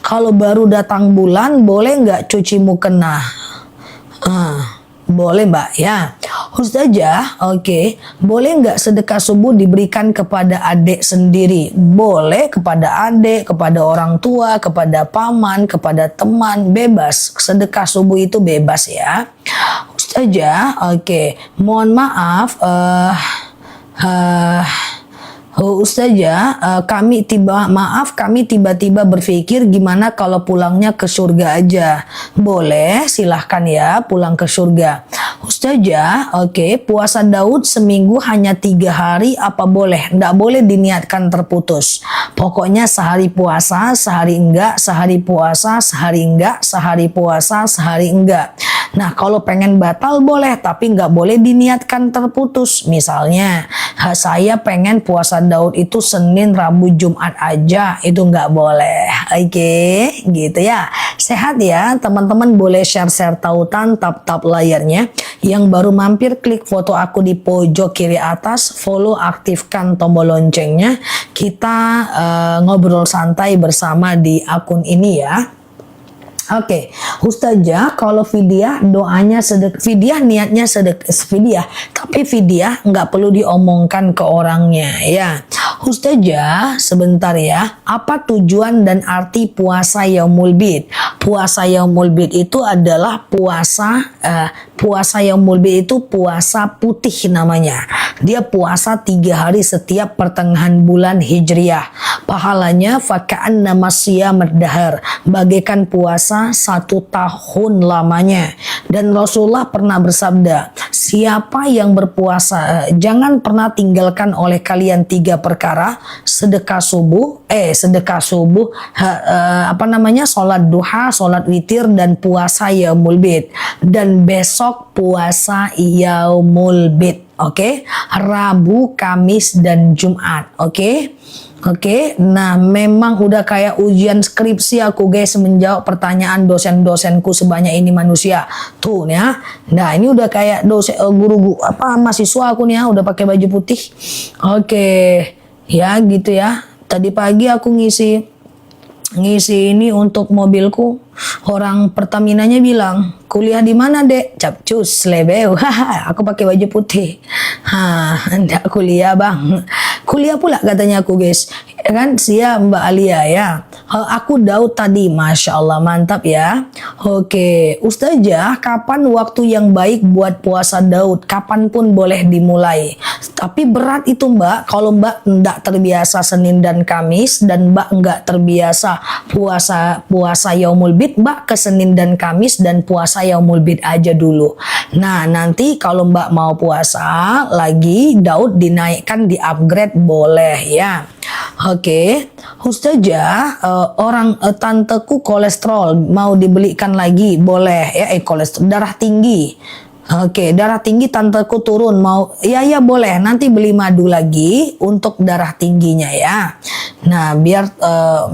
kalau baru datang bulan boleh nggak cuci mukena? Boleh Mbak ya. Ustazah, boleh nggak sedekah subuh diberikan kepada adik sendiri? Boleh, kepada adik, kepada orang tua, kepada paman, kepada teman, bebas. Sedekah subuh itu bebas ya. Ustazah, mohon maaf, Ustazah, kami tiba-tiba berpikir gimana kalau pulangnya ke surga aja. Boleh, silahkan ya pulang ke surga. Ustazah, puasa Daud seminggu hanya 3 hari apa boleh? Nggak boleh diniatkan terputus. Pokoknya sehari puasa, sehari enggak, sehari puasa, sehari enggak, sehari puasa, sehari enggak. Nah, kalau pengen batal boleh, tapi nggak boleh diniatkan terputus. Misalnya, saya pengen puasa Daud itu Senin, Rabu, Jumat aja, itu nggak boleh. Gitu ya. Sehat ya, teman-teman boleh share-share tautan, tap-tap layarnya. Yang baru mampir, klik foto aku di pojok kiri atas, follow, aktifkan tombol loncengnya. Kita ngobrol santai bersama di akun ini ya. Ustazah, kalau fidyah doanya fidyah niatnya fidyah, tapi fidyah nggak perlu diomongkan ke orangnya ya. Ustazah, sebentar ya, apa tujuan dan arti puasa Yaumul Bid? Puasa Yaumul Bid itu adalah puasa Yaumul Bid itu puasa putih namanya. Dia puasa 3 hari setiap pertengahan bulan Hijriah. Pahalanya faka'an namasya merdahar, bagaikan puasa 1 tahun lamanya. Dan Rasulullah pernah bersabda, siapa yang berpuasa, jangan pernah tinggalkan oleh kalian 3 perkara, sedekah subuh, sholat duha, sholat witir, dan puasa Yaumul Bid. Dan besok puasa Yaumul Bid. Rabu, Kamis, dan Jumat. Nah memang udah kayak ujian skripsi aku guys, menjawab pertanyaan dosen-dosenku sebanyak ini manusia. Tuh ya. Nah ini udah kayak guru mahasiswa aku nih ya, udah pakai baju putih. Ya gitu ya. Tadi pagi aku ngisi ini untuk mobilku. Orang Pertaminanya bilang, kuliah di mana dek? Capcus, Lebeu. Aku pakai baju putih. Enggak kuliah bang. Kuliah pula katanya aku guys. Kan siap Mbak Alia ya. Aku Daud tadi, Masya Allah mantap ya. Ustazah, kapan waktu yang baik buat puasa Daud? Kapanpun boleh dimulai. Tapi berat itu Mbak, kalau Mbak enggak terbiasa Senin dan Kamis, dan Mbak enggak terbiasa puasa Yaumul Bid, Mbak ke Senin dan Kamis dan puasa Yaumul Bid aja dulu. Nah nanti kalau Mbak mau puasa lagi, Daud dinaikkan, di upgrade boleh ya. Ustazah, tanteku kolesterol mau dibelikan lagi boleh ya. Kolesterol, darah tinggi. Darah tinggi tanteku turun, mau ya boleh, nanti beli madu lagi untuk darah tingginya ya. Nah biar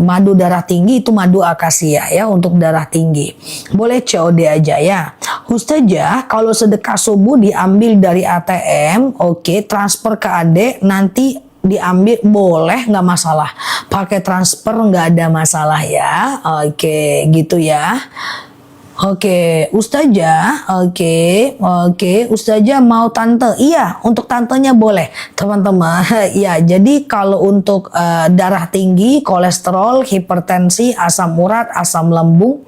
madu darah tinggi itu madu akasia ya, untuk darah tinggi. Boleh COD aja ya. Ustazah, kalau sedekah subuh diambil dari ATM, transfer ke adik, nanti diambil boleh, nggak masalah. Pakai transfer nggak ada masalah ya. Gitu ya. Ustazah, Ustazah mau tante, iya untuk tantenya boleh teman-teman. Ya jadi kalau untuk darah tinggi, kolesterol, hipertensi, asam urat, asam lambung,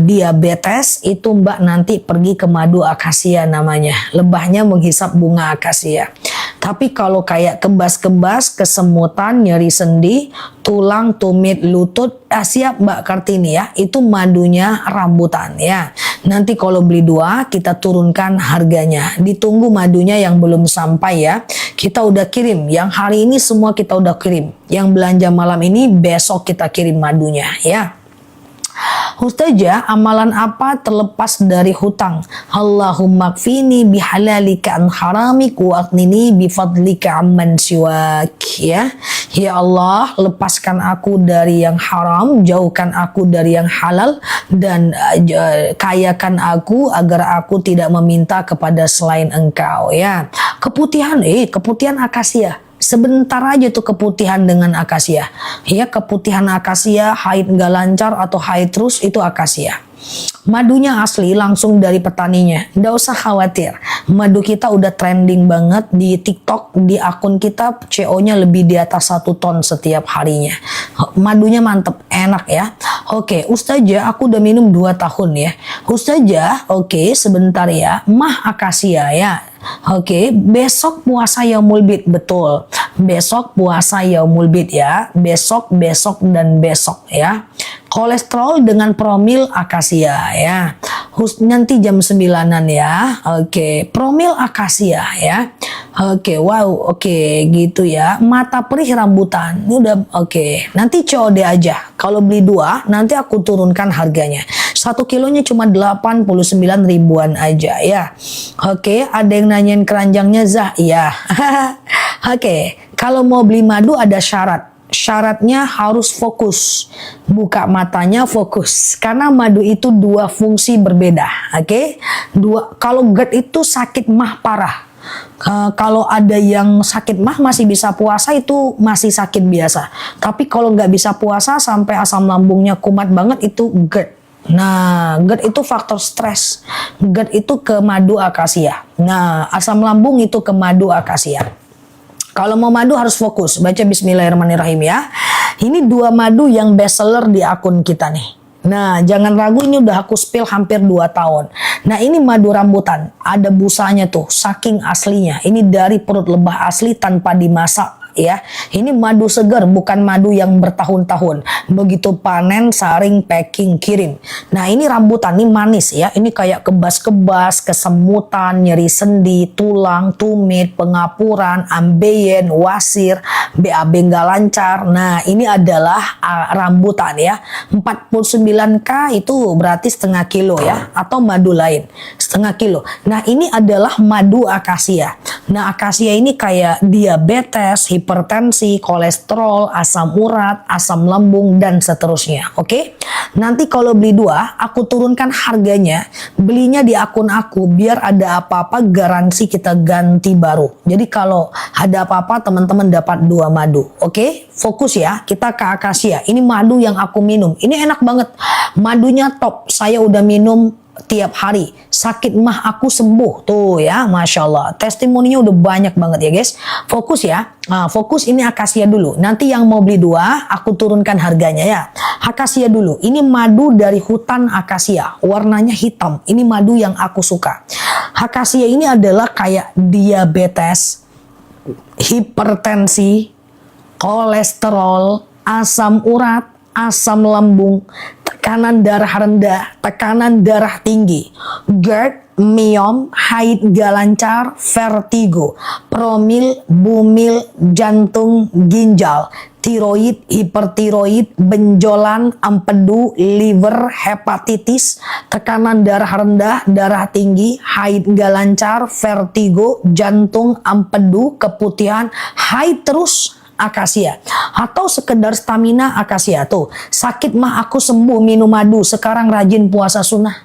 diabetes, itu Mbak nanti pergi ke madu akasia namanya, lebahnya menghisap bunga akasia. Tapi kalau kayak kebas-kebas, kesemutan, nyeri sendi, tulang, tumit, lutut, siap Mbak Kartini ya, itu madunya rambutan ya. Nanti kalau beli 2 kita turunkan harganya. Ditunggu madunya yang belum sampai ya. Kita udah kirim, yang hari ini semua kita udah kirim. Yang belanja malam ini besok kita kirim madunya ya. Ustazah, amalan apa terlepas dari hutang? Allahumma kfini bihalalika an haramik wa aghnini bifadlika amman siwak. Ya Allah, lepaskan aku dari yang haram, jauhkan aku dari yang halal, dan kayakan aku agar aku tidak meminta kepada selain Engkau. Ya, keputihan akasia. Sebentar aja tuh keputihan dengan akasia. Ya, keputihan akasia, haid nggak lancar atau haid terus, itu akasia. Madunya asli langsung dari petaninya, nggak usah khawatir. Madu kita udah trending banget di TikTok, di akun kita CO-nya lebih di atas 1 ton setiap harinya. Madunya mantep, enak ya. Oke, Ustazah, aku udah minum 2 tahun ya. Ustazah, oke, sebentar ya. Mah akasia ya. Oke, besok puasa Yaumul Bid, betul. Besok puasa Yaumul Bid ya. Besok, dan besok ya. Kolesterol dengan promil akasia ya. Nanti jam 9-an ya. Oke, promil akasia ya. Oke, wow, oke, gitu ya. Mata perih rambutan. Ini udah oke. Nanti COD aja. Kalau beli 2, nanti aku turunkan harganya. 1 kilonya cuma 89 ribuan aja ya. Oke, ada yang nanyain keranjangnya Zah? Iya. Oke, kalau mau beli madu ada syarat. Syaratnya harus fokus, buka matanya fokus, karena madu itu 2 fungsi berbeda. Oke, kalau GERD itu sakit mah parah. Kalau ada yang sakit mah masih bisa puasa, itu masih sakit biasa. Tapi kalau nggak bisa puasa sampai asam lambungnya kumat banget, itu GERD. Nah, GERD itu faktor stres. GERD itu ke madu akasia. Nah, asam lambung itu ke madu akasia. Kalau mau madu harus fokus, baca bismillahirrahmanirrahim ya. Ini 2 madu yang best seller di akun kita nih. Nah, jangan ragu, ini udah aku spill hampir 2 tahun. Nah, ini madu rambutan, ada busanya tuh, saking aslinya. Ini dari perut lebah asli tanpa dimasak. Ya, ini madu segar, bukan madu yang bertahun-tahun. Begitu panen, saring, packing, kirim. Nah, ini rambutan, ini manis ya. Ini kayak kebas-kebas, kesemutan, nyeri sendi, tulang, tumit, pengapuran, ambeien, wasir, BAB nggak lancar. Nah, ini adalah rambutan ya. 49K itu berarti setengah kilo ya, atau madu lain setengah kilo. Nah, ini adalah madu akasia. Nah, akasia ini kayak diabetes, hipertensi, kolesterol, asam urat, asam lambung, dan seterusnya. Oke? Nanti kalau beli 2, aku turunkan harganya. Belinya di akun aku, biar ada apa-apa garansi kita ganti baru. Jadi kalau ada apa-apa, teman-teman dapat 2 madu. Oke? Fokus ya, kita ke akasia. Ini madu yang aku minum. Ini enak banget. Madunya top. Saya udah minum tiap hari. Sakit mah aku sembuh tuh ya, Masya Allah. Testimoninya udah banyak banget ya guys. Fokus ya. Nah, fokus, ini akasia dulu. Nanti yang mau beli 2, aku turunkan harganya ya. Akasia dulu. Ini madu dari hutan akasia. Warnanya hitam. Ini madu yang aku suka. Akasia ini adalah kayak diabetes, hipertensi, kolesterol, asam urat, asam lambung, tekanan darah rendah, tekanan darah tinggi, GERD, myom, haid gak lancar, vertigo, promil, bumil, jantung, ginjal, tiroid, hipertiroid, benjolan, empedu, liver, hepatitis, tekanan darah rendah, darah tinggi, haid gak lancar, vertigo, jantung, empedu, keputihan, haid terus, akasia. Atau sekedar stamina, akasia. Tuh, sakit mah aku sembuh minum madu, sekarang rajin puasa sunnah.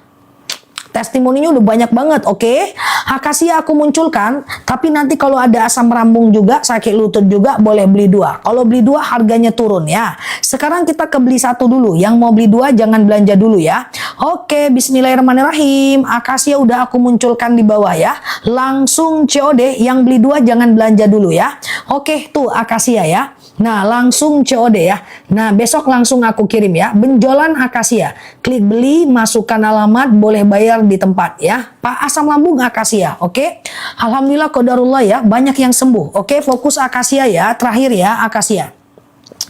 Testimoninya udah banyak banget, oke? Akasia aku munculkan, tapi nanti kalau ada asam lambung juga, sakit lutut juga, boleh beli 2. Kalau beli 2 harganya turun ya. Sekarang kita ke beli 1 dulu. Yang mau beli 2 jangan belanja dulu ya. Oke, bismillahirrahmanirrahim. Akasia udah aku munculkan di bawah ya. Langsung COD, yang beli 2 jangan belanja dulu ya. Oke, tuh akasia ya. Nah, langsung COD ya. Nah, besok langsung aku kirim ya. Benjolan akasia. Klik beli, masukkan alamat, boleh bayar di tempat ya. Pak, asam lambung akasia. Oke. Alhamdulillah qadarullah ya, banyak yang sembuh. Oke, fokus akasia ya. Terakhir ya, akasia.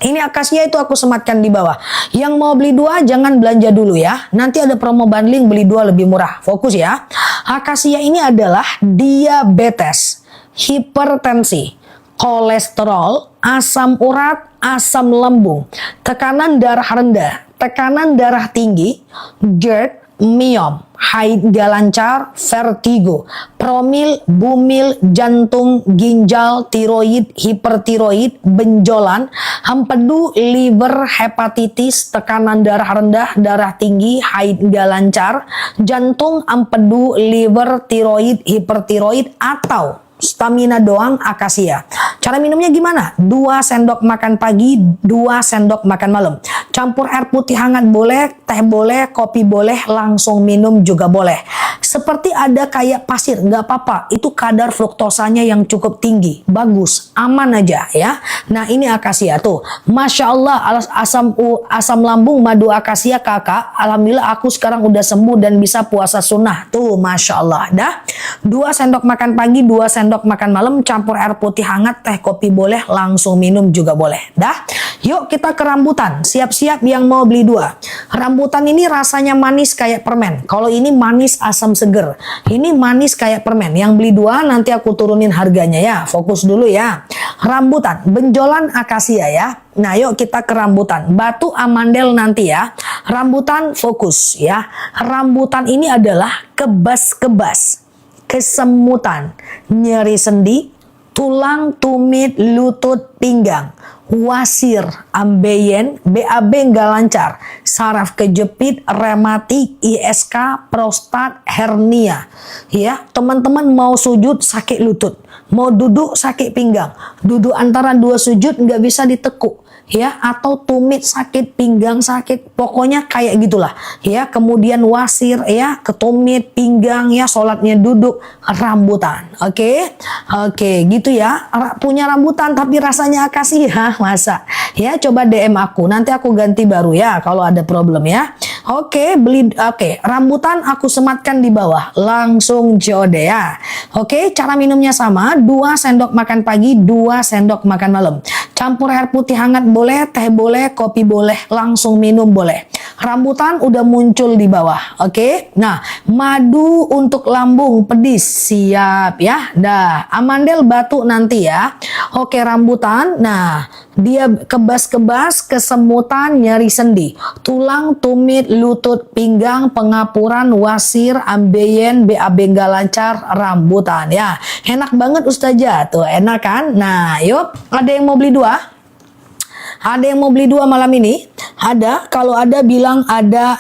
Ini akasia itu aku sematkan di bawah. Yang mau beli 2 jangan belanja dulu ya. Nanti ada promo bundling, beli 2 lebih murah. Fokus ya. Akasia ini adalah diabetes, hipertensi, kolesterol, asam urat, asam lambung, tekanan darah rendah, tekanan darah tinggi, GERD, myom, haid gak lancar, vertigo, promil, bumil, jantung, ginjal, tiroid, hipertiroid, benjolan, empedu, liver, hepatitis, tekanan darah rendah, darah tinggi, haid gak lancar, jantung, empedu, liver, tiroid, hipertiroid, atau stamina doang, akasia. Cara minumnya gimana? 2 sendok makan pagi, 2 sendok makan malam. Campur air putih hangat boleh, teh boleh, kopi boleh, langsung minum juga boleh. Seperti ada kayak pasir, nggak apa-apa. Itu kadar fruktosanya yang cukup tinggi. Bagus, aman aja ya. Nah ini akasia tuh. Masya Allah, asam lambung madu akasia kakak. Alhamdulillah aku sekarang udah sembuh dan bisa puasa sunnah. Tuh Masya Allah. Dah. 2 sendok makan pagi, 2 sendok makan malam. Campur air putih hangat, teh kopi boleh, langsung minum juga boleh. Dah. Yuk kita ke rambutan. Siap-siap yang mau beli 2. Rambutan ini rasanya manis kayak permen. Kalau ini manis asam seger. Ini manis kayak permen. Yang beli 2 nanti aku turunin harganya ya. Fokus dulu ya. Rambutan, benjolan akasia ya. Nah yuk kita ke rambutan. Batu amandel nanti ya. Rambutan fokus ya. Rambutan ini adalah kebas-kebas, kesemutan, nyeri sendi, tulang, tumit, lutut, pinggang, wasir, ambeien, BAB nggak lancar, saraf kejepit, rematik, ISK, prostat, hernia. Ya, teman-teman mau sujud sakit lutut, mau duduk sakit pinggang, duduk antara 2 sujud nggak bisa ditekuk. Ya, atau tumit sakit, pinggang sakit, pokoknya kayak gitulah ya. Kemudian wasir ya, ketumit, pinggang ya, sholatnya duduk, rambutan. Oke, gitu ya. Punya rambutan tapi rasanya akasia, masa ya? Coba DM aku, nanti aku ganti baru ya kalau ada problem ya. Oke, rambutan aku sematkan di bawah, langsung COD ya. Oke, cara minumnya sama, 2 sendok makan pagi, 2 sendok makan malam. Campur air putih hangat boleh, teh boleh, kopi boleh, langsung minum boleh. Rambutan udah muncul di bawah, oke? Nah, madu untuk lambung pedis, siap ya. Dah, amandel batu nanti ya. Oke, rambutan, nah dia kebas-kebas, kesemutan, nyeri sendi, tulang, tumit, lutut, pinggang, pengapuran, wasir, ambeien, BAB nggak lancar, rambutan ya. Enak banget Ustazah, tuh enak kan? Nah, yuk, ada yang mau beli 2? Ada yang mau beli 2 malam ini? Ada, kalau ada bilang ada.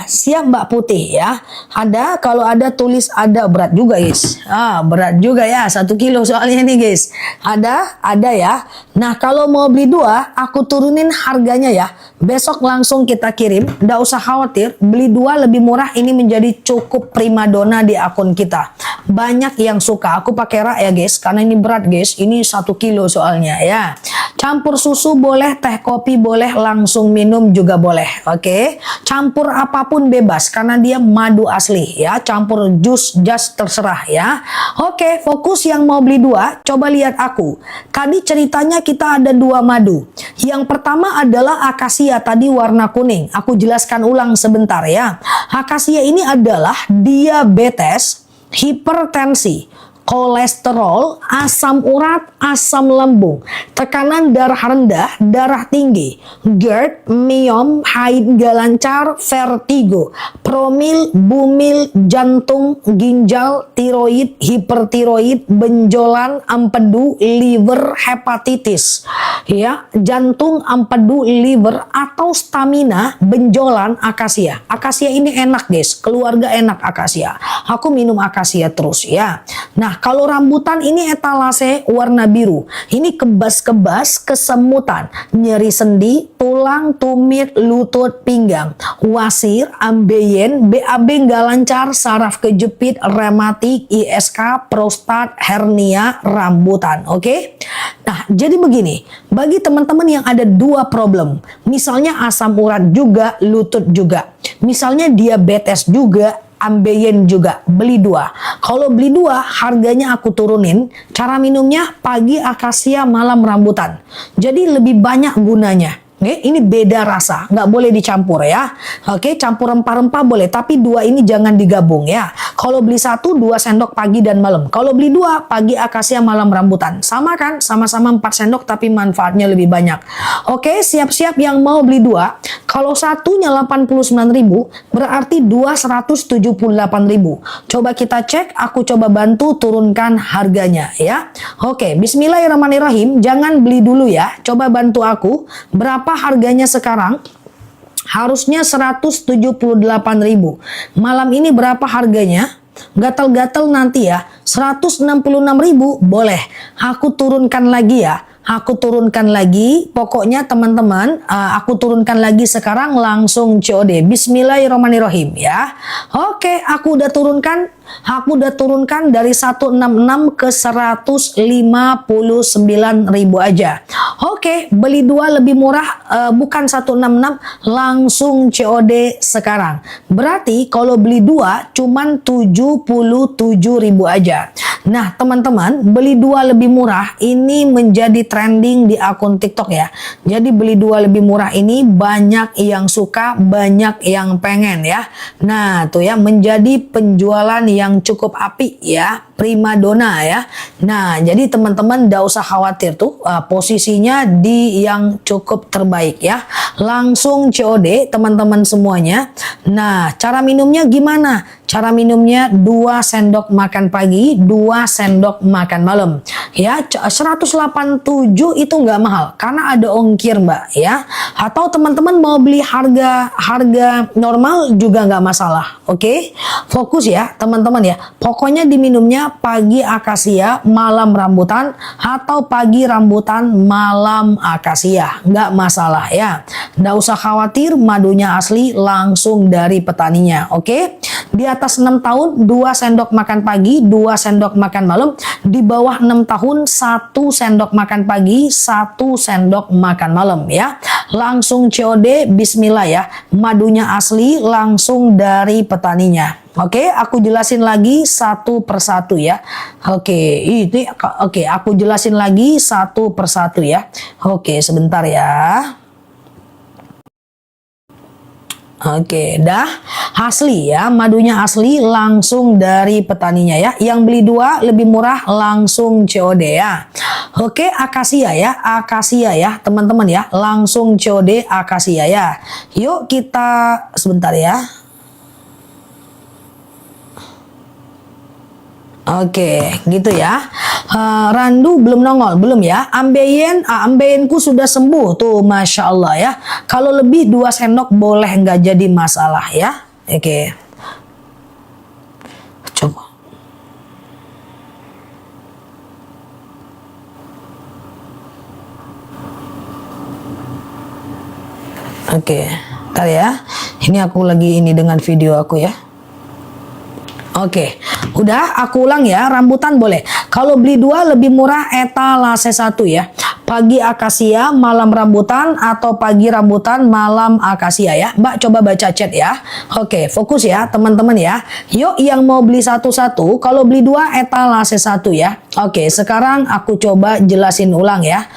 Siap Mbak Putih ya. Ada, kalau ada tulis ada. Berat juga guys. Berat juga ya, 1 kilo soalnya nih guys. Ada ya. Nah kalau mau beli 2, aku turunin harganya ya. Besok langsung kita kirim. Nggak usah khawatir, beli 2 lebih murah. Ini menjadi cukup primadona di akun kita. Banyak yang suka. Aku pakai rak ya guys, karena ini berat guys. Ini 1 kilo soalnya ya. Campur susu boleh, teh kopi boleh, langsung minum juga boleh. Oke, campur apapun bebas karena dia madu asli ya. Campur jus, jas terserah ya. Oke, fokus yang mau beli 2, coba lihat aku. Tadi ceritanya kita ada 2 madu. Yang pertama adalah akasia tadi warna kuning. Aku jelaskan ulang sebentar ya. Akasia ini adalah diabetes, hipertensi, kolesterol, asam urat, asam lambung, tekanan darah rendah, darah tinggi, GERD, myom, haid gak lancar, vertigo, promil, bumil, jantung, ginjal, tiroid, hipertiroid, benjolan, empedu, liver, hepatitis, ya, jantung, empedu, liver, atau stamina, benjolan, akasia. Akasia ini enak guys, keluarga enak akasia. Aku minum akasia terus ya. Nah, kalau rambutan ini etalase warna biru. Ini kebas-kebas, kesemutan, nyeri sendi, tulang, tumit, lutut, pinggang, wasir, ambeien, BAB nggak lancar, saraf kejepit, rematik, ISK, prostat, hernia, rambutan. Oke? Nah, jadi begini. Bagi teman-teman yang ada 2 problem, misalnya asam urat juga, lutut juga, misalnya diabetes juga, ambeien juga, beli 2. Kalau beli 2, harganya aku turunin. Cara minumnya pagi akasia, malam rambutan. Jadi lebih banyak gunanya. Oke, ini beda rasa, nggak boleh dicampur ya. Oke, campur rempah-rempah boleh, tapi dua ini jangan digabung ya. Kalau beli satu, 2 sendok pagi dan malam. Kalau beli dua, pagi akasia, malam rambutan. Sama kan? Sama-sama 4 sendok, tapi manfaatnya lebih banyak. Oke, siap-siap yang mau beli dua. Kalau satunya 89.000, berarti dua 178.000. Coba kita cek, aku coba bantu turunkan harganya ya. Oke, bismillahirrahmanirrahim. Jangan beli dulu ya. Coba bantu aku. Berapa harganya sekarang? Harusnya 178.000. Malam ini berapa harganya? Gatal-gatal nanti ya. 166.000 boleh. Aku turunkan lagi ya. Aku turunkan lagi. Pokoknya teman-teman, aku turunkan lagi sekarang langsung COD. Bismillahirrahmanirrahim ya. Oke, aku udah turunkan. Aku udah turunkan dari 166 ke 159.000 aja. Oke, beli dua lebih murah, bukan 166, langsung COD sekarang. Berarti kalau beli dua cuman 77.000 aja. Nah, teman-teman, beli dua lebih murah ini menjadi trending di akun TikTok ya. Jadi beli dua lebih murah ini banyak yang suka, banyak yang pengen ya. Nah, tuh ya, menjadi penjualan yang cukup apik ya, primadona ya. Nah, jadi teman-teman nggak usah khawatir tuh, posisinya di yang cukup terbaik ya. Langsung COD teman-teman semuanya. Nah, cara minumnya gimana? Cara minumnya 2 sendok makan pagi, 2 sendok makan malam. Ya, 187 itu nggak mahal karena ada ongkir Mbak ya. Atau teman-teman mau beli harga normal juga nggak masalah. Oke? Fokus ya teman-teman ya. Pokoknya diminumnya pagi akasia, malam rambutan, atau pagi rambutan, malam akasia. Nggak masalah ya. Nggak usah khawatir, madunya asli langsung dari petaninya. Oke? Di atas 6 tahun 2 sendok makan pagi, 2 sendok makan malam. Di bawah 6 tahun 1 sendok makan pagi, 1 sendok makan malam ya. Langsung COD, bismillah ya. Madunya asli langsung dari petaninya. Oke, aku jelasin lagi satu persatu ya. Oke, aku jelasin lagi satu persatu ya. Oke, sebentar ya. Oke, dah asli ya, madunya asli langsung dari petaninya ya. Yang beli dua lebih murah langsung COD ya. Oke, akasia ya teman-teman ya, langsung COD akasia ya. Yuk kita sebentar ya. Oke, gitu ya. Randu belum nongol, belum ya. Ambeyenku sudah sembuh tuh, masya Allah ya. Kalau lebih 2 sendok boleh, nggak jadi masalah ya. Oke, coba. Oke, ntar ya. Ini aku lagi ini dengan video aku ya. Oke, udah aku ulang ya, rambutan boleh. Kalau beli 2 lebih murah etalase 1 ya. Pagi akasia, malam rambutan, atau pagi rambutan, malam akasia ya. Mbak coba baca chat ya. Oke, fokus ya teman-teman ya. Yuk yang mau beli satu-satu, kalau beli 2 etalase 1 ya. Oke, sekarang aku coba jelasin ulang ya.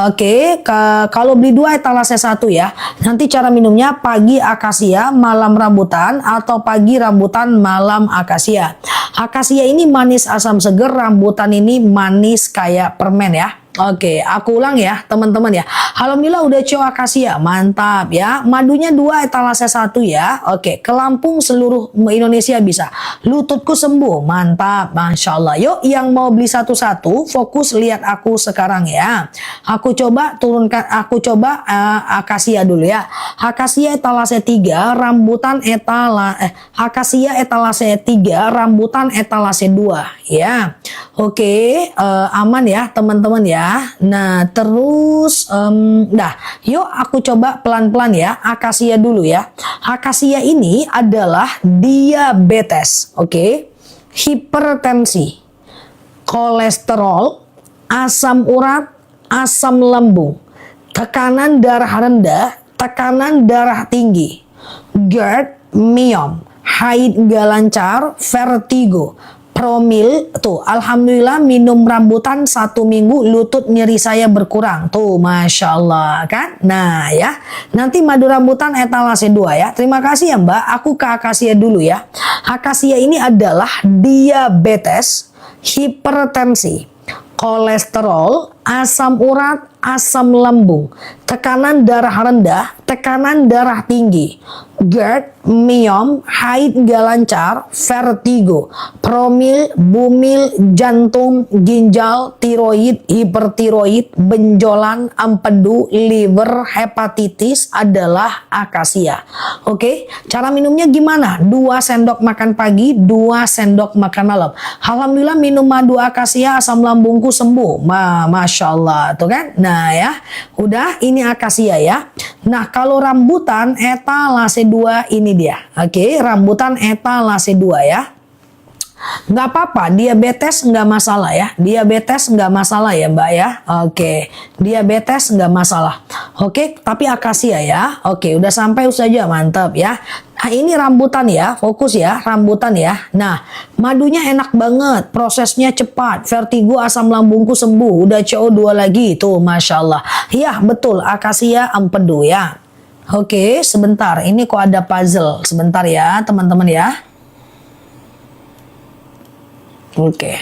Oke, kalau beli 2 etalase 1 ya. Nanti cara minumnya pagi akasia, malam rambutan, atau pagi rambutan, malam akasia. Akasia ini manis asam seger, rambutan ini manis kayak permen ya. Oke, aku ulang ya teman-teman ya. Alhamdulillah udah CO akasia, mantap ya. Madunya 2 etalase 1 ya. Oke, ke Lampung seluruh Indonesia bisa. Lututku sembuh, mantap, masya Allah. Yuk yang mau beli satu-satu, fokus lihat aku sekarang ya. Aku coba turunkan, akasia dulu ya. Akasia etalase 3, rambutan akasia etalase 3, rambutan etalase 2 ya. Oke, aman ya teman-teman ya. Nah, terus yuk aku coba pelan-pelan ya. Akasia dulu ya. Akasia ini adalah diabetes, oke? Hipertensi, kolesterol, asam urat, asam lambung, tekanan darah rendah, tekanan darah tinggi, GERD, myom, haid gak lancar, vertigo, promil, tuh alhamdulillah minum rambutan 1 minggu lutut nyeri saya berkurang, tuh Masya Allah kan. Nah ya, nanti madu rambutan etalase 2 ya. Terima kasih ya Mbak, aku ke akasia dulu ya. Akasia ini adalah diabetes, hipertensi, kolesterol, asam urat, asam lambung, tekanan darah rendah, tekanan darah tinggi, GERD, myom, haid nggak lancar, vertigo, promil, bumil, jantung, ginjal, tiroid, hipertiroid, benjolan, empedu, liver, hepatitis adalah akasia. Oke, cara minumnya gimana? 2 sendok makan pagi, 2 sendok makan malam. Alhamdulillah minum madu akasia asam lambungku sembuh. Masya Allah, tuh kan? Nah ya, udah ini akasia ya. Nah kalau rambutan etalase 2 ini dia. Oke, rambutan etalase 2 ya. Nggak apa-apa, diabetes nggak masalah ya. Diabetes nggak masalah ya Mbak ya. Oke, diabetes nggak masalah. Oke, tapi akasia ya. Oke, udah sampai saja, mantap ya. Nah ini rambutan ya, fokus ya, rambutan ya. Nah madunya enak banget, prosesnya cepat, vertigo asam lambungku sembuh, udah CO2 lagi tuh Masya Allah. Ya betul, akasia empedu ya. Oke, sebentar, ini kok ada puzzle, sebentar ya teman-teman ya. Oke,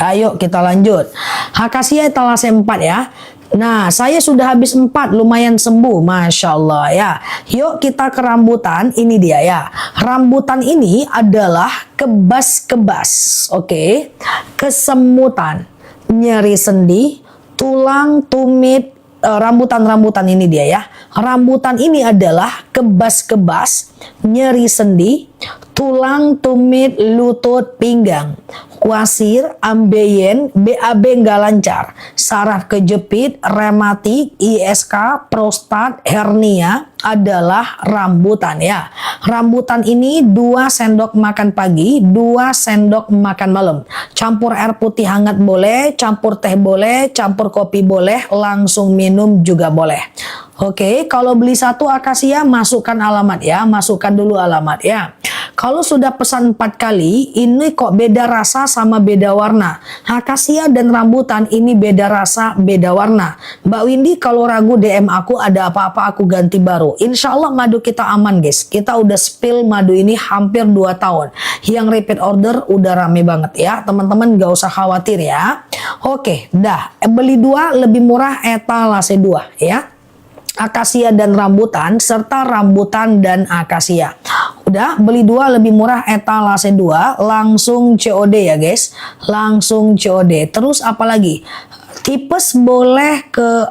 ayo kita lanjut. Akasia etalase 4 ya. Nah, saya sudah habis 4, lumayan sembuh, Masya Allah ya. Yuk kita ke rambutan, ini dia ya. Rambutan ini adalah kebas-kebas, oke. Kesemutan, nyeri sendi, tulang, tumit, rambutan-rambutan ini dia ya. Rambutan ini adalah kebas-kebas, nyeri sendi, tulang, tumit, lutut, pinggang, wasir, ambeien, BAB nggak lancar, saraf kejepit, rematik, ISK, prostat, hernia adalah rambutan ya. Rambutan ini 2 sendok makan pagi, 2 sendok makan malam. Campur air putih hangat boleh, campur teh boleh, campur kopi boleh, langsung minum juga boleh. Oke, kalau beli 1 akasia masukkan alamat ya, masukkan dulu alamat ya. Kalau sudah pesan 4 kali, ini kok beda rasa sama beda warna. Akasia dan rambutan ini beda rasa, beda warna. Mbak Windy kalau ragu DM aku, ada apa-apa aku ganti baru. Insya Allah madu kita aman guys. Kita udah spill madu ini hampir 2 tahun. Yang repeat order udah rame banget ya. Teman-teman gak usah khawatir ya. Oke, dah. Beli 2 lebih murah etalase 2 ya. Akasia dan rambutan serta rambutan dan akasia. Udah beli 2 lebih murah etalase 2, langsung COD ya guys. Langsung COD. Terus apa lagi? Tipes boleh ke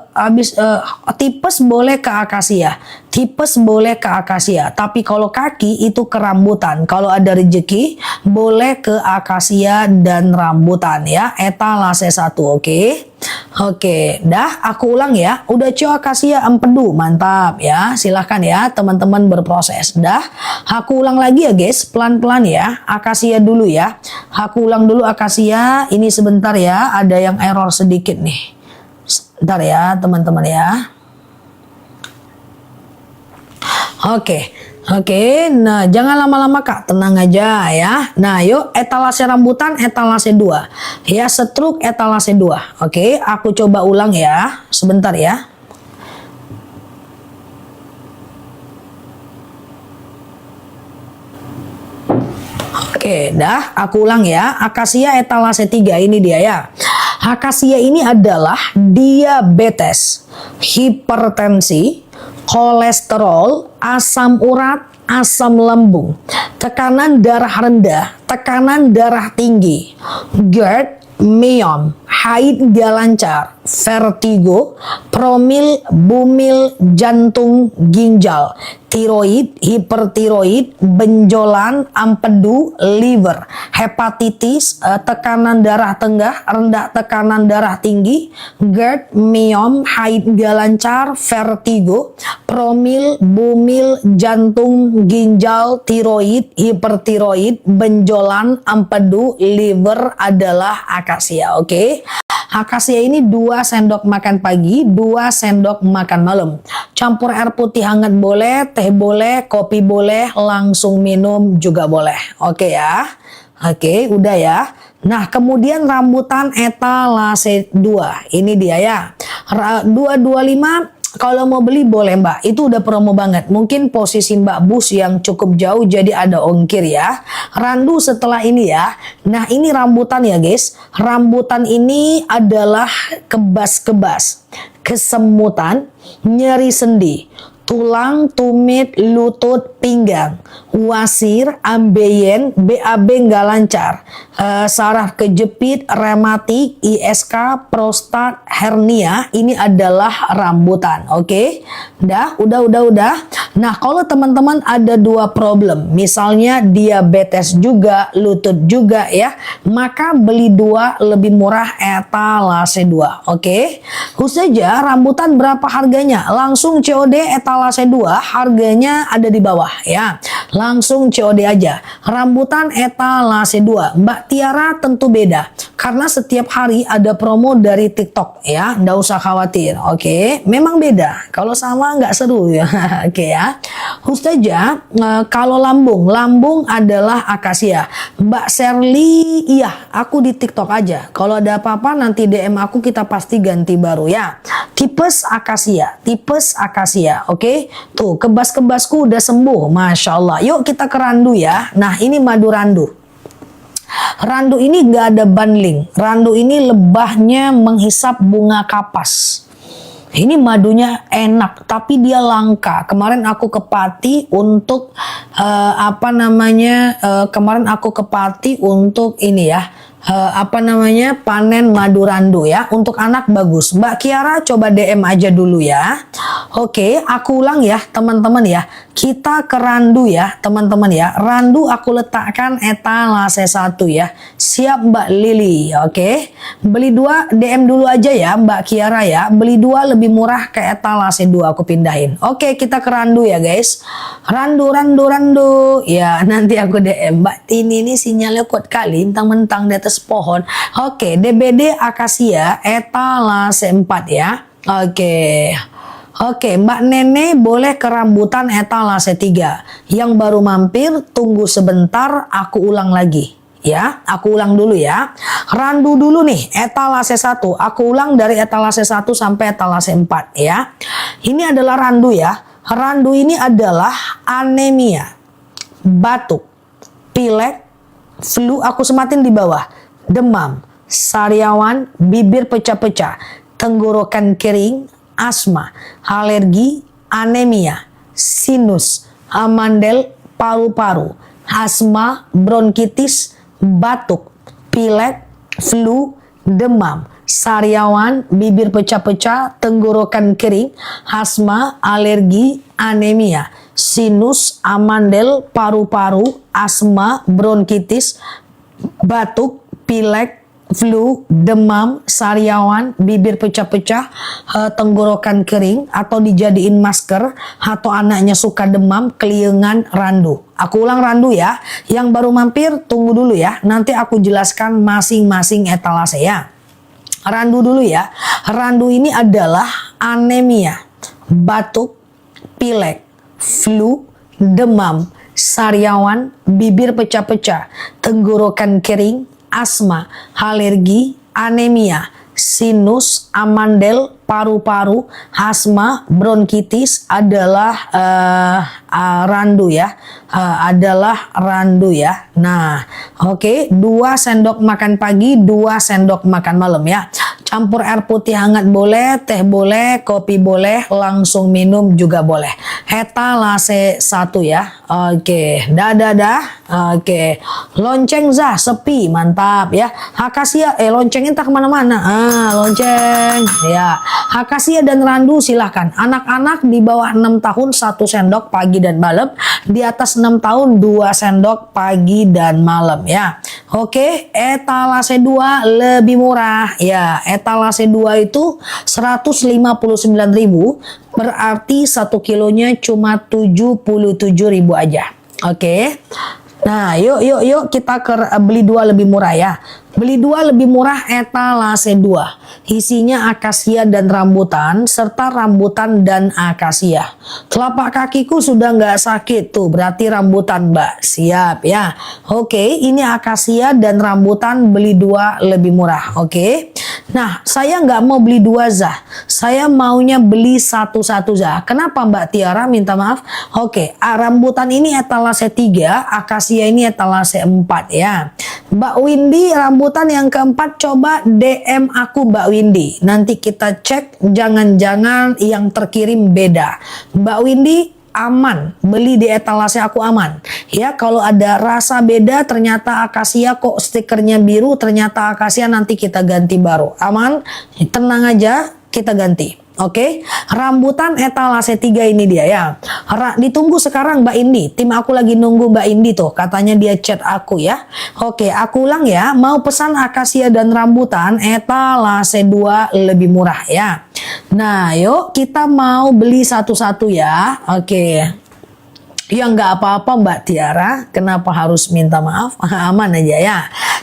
tipes boleh ke akasia. Tipes boleh ke akasia. Tapi kalau kaki itu ke rambutan. Kalau ada rezeki boleh ke akasia dan rambutan ya. Etalase 1, oke. Oke, dah aku ulang ya. Udah cio akasia empedu, mantap ya. Silahkan ya teman-teman berproses. Dah, aku ulang lagi ya guys, pelan-pelan ya. Akasia dulu ya. Aku ulang dulu akasia. Ini sebentar ya, ada yang error sedikit nih. Sebentar ya teman-teman ya. Oke, nah jangan lama-lama Kak, tenang aja ya. Nah yuk etalase rambutan etalase 2 ya, setruk etalase 2. Oke, aku coba ulang ya, sebentar ya. Oke, dah aku ulang ya. Akasia etalase 3 ini dia ya. Akasia ini adalah diabetes, hipertensi, kolesterol, asam urat, asam lambung, tekanan darah rendah, tekanan darah tinggi, GERD, myom, haid nggak lancar, vertigo, promil, bumil, jantung, ginjal, tiroid, hipertiroid, benjolan, empedu, liver, hepatitis, tekanan darah rendah, tekanan darah tinggi, GERD, myom, haid nggak lancar, vertigo, promil, bumil, jantung, ginjal, tiroid, hipertiroid, benjolan, empedu, liver adalah akasia, oke? Akasia ini 2 sendok makan pagi, 2 sendok makan malam. Campur air putih hangat boleh, teh boleh, kopi boleh, langsung minum juga boleh. Oke ya. Oke, udah ya. Nah, kemudian rambutan etalase 2. Ini dia ya. 225 kalau mau beli boleh Mbak. Itu udah promo banget. Mungkin posisi Mbak bus yang cukup jauh jadi ada ongkir ya. Randu setelah ini ya. Nah, ini rambutan ya guys. Rambutan ini adalah kebas-kebas, kesemutan, nyeri sendi, tulang, tumit, lutut, pinggang, wasir, ambeien, BAB nggak lancar, saraf kejepit, rematik, ISK, prostat, hernia, ini adalah rambutan. Oke, udah. Nah, kalau teman-teman ada dua problem, misalnya diabetes juga, lutut juga ya, maka beli dua lebih murah etalase 2. Oke, khusus saja rambutan berapa harganya? Langsung COD etalase 2 harganya ada di bawah ya. Langsung COD aja. Rambutan etalase 2. Mbak Tiara tentu beda. Karena setiap hari ada promo dari TikTok ya. Nggak usah khawatir. Oke. Memang beda. Kalau sama nggak seru ya. Oke ya. Khusus aja kalau lambung. Lambung adalah akasia. Mbak Sherly, iya aku di TikTok aja. Kalau ada apa-apa nanti DM aku, kita pasti ganti baru ya. Tipes akasia. Oke. Tuh, kebas-kebasku udah sembuh. Masya Allah. Yuk kita ke randu ya. Nah, ini madu randu. Randu ini gak ada bundling. Randu ini lebahnya menghisap bunga kapas. Ini madunya enak, tapi dia langka. Kemarin aku ke Pati untuk kemarin aku ke Pati untuk ini ya. Panen madu randu ya. Untuk anak bagus. Mbak Kiara coba DM aja dulu ya. Oke, aku ulang ya teman-teman ya. Kita ke randu ya teman-teman ya. Randu aku letakkan etalase 1 ya. Siap Mbak Lili. Oke. Beli 2 DM dulu aja ya Mbak Kiara ya. Beli 2 lebih murah ke etalase 2 aku pindahin. Oke, kita ke randu ya guys. Randu. Ya, nanti aku DM. Mbak Tini ini sinyalnya kuat kali, mentang-mentang di atas pohon. Oke, DBD akasia etalase 4 ya. Oke, Mbak Nene boleh ke rambutan etalase 3. Yang baru mampir tunggu sebentar, aku ulang lagi. Ya, aku ulang dulu ya. Randu dulu nih, etalase 1. Aku ulang dari etalase 1 sampai etalase 4 ya. Ini adalah randu ya. Randu ini adalah anemia, batuk, pilek, flu, aku sematin di bawah, demam, sariawan, bibir pecah-pecah, tenggorokan kering, asma, alergi, anemia, sinus, amandel, paru-paru, asma, bronkitis, batuk, pilek, flu, demam, sariawan, bibir pecah-pecah, tenggorokan kering, asma, alergi, anemia, sinus, amandel, paru-paru, asma, bronkitis, batuk, pilek, flu, demam, sariawan, bibir pecah-pecah, tenggorokan kering, atau dijadiin masker, atau anaknya suka demam, keliengan, randu. Aku ulang randu ya. Yang baru mampir tunggu dulu ya. Nanti aku jelaskan masing-masing etalase ya. Randu dulu ya. Randu ini adalah anemia, batuk, pilek, flu, demam, sariawan, bibir pecah-pecah, tenggorokan kering, asma, alergi, anemia, sinus, amandel, paru-paru, asma, bronkitis adalah randu ya. Adalah randu ya. Nah, oke, 2 sendok makan pagi, 2 sendok makan malam ya. Campur air putih hangat boleh, teh boleh, kopi boleh, langsung minum juga boleh. Etalase 1 ya. Oke, dah. Oke, lonceng Zah sepi, mantap ya. Akasia, lonceng entah kemana-mana. Lonceng ya. Akasia dan randu silahkan. Anak-anak di bawah 6 tahun 1 sendok pagi dan malam. Di atas 6 tahun 2 sendok pagi dan malam ya. Oke, etalase 2 lebih murah ya. Etalase 2 itu 159.000, berarti 1 kilonya cuma 77.000 aja. Oke. Nah, yuk kita beli 2 lebih murah ya. Beli 2 lebih murah etalase 2. Isinya akasia dan rambutan serta rambutan dan akasia. Telapak kakiku sudah nggak sakit tuh, berarti rambutan Mbak. Siap ya. Oke, ini akasia dan rambutan beli 2 lebih murah. Oke. Nah, saya nggak mau beli 2 Zah. Saya maunya beli satu-satu Zah. Kenapa Mbak Tiara? Minta maaf. Oke, rambutan ini etalase 3, akasia ini etalase 4 ya. Mbak Windy, rambutan yang keempat coba DM aku Mbak Windy. Nanti kita cek, jangan-jangan yang terkirim beda. Mbak Windy, aman, beli di etalase aku aman. Ya, kalau ada rasa beda, ternyata akasia kok stikernya biru, ternyata akasia nanti kita ganti baru. Aman, tenang aja, kita ganti. Oke, rambutan etalase 3 ini dia ya. Ditunggu sekarang Mbak Indi. Tim aku lagi nunggu Mbak Indi tuh. Katanya dia chat aku ya. Oke, aku ulang ya. Mau pesan akasia dan rambutan etalase 2 lebih murah ya. Nah, yuk kita mau beli satu-satu ya. Oke. Ya nggak apa-apa Mbak Tiara, kenapa harus minta maaf? Aman aja ya.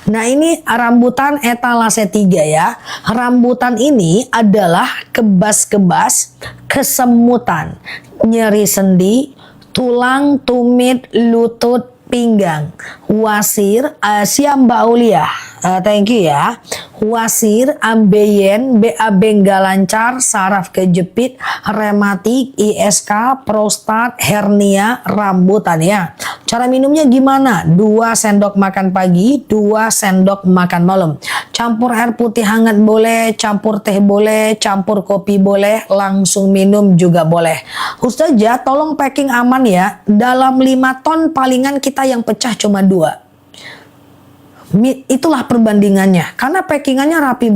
Nah ini rambutan etalase 3 ya. Rambutan ini adalah kebas-kebas, kesemutan, nyeri sendi, tulang, tumit, lutut, pinggang, wasir, siap Mbak Aulia. Thank you ya. Wasir, ambeien, BAB nggak lancar, saraf kejepit, rematik, ISK, prostat, hernia, rambutan ya. Cara minumnya gimana? 2 sendok makan pagi, 2 sendok makan malam. Campur air putih hangat boleh, campur teh boleh, campur kopi boleh, langsung minum juga boleh. Ustazah, tolong packing aman ya. Dalam 5 ton palingan kita yang pecah cuma 2. Itulah perbandingannya, karena packingannya rapi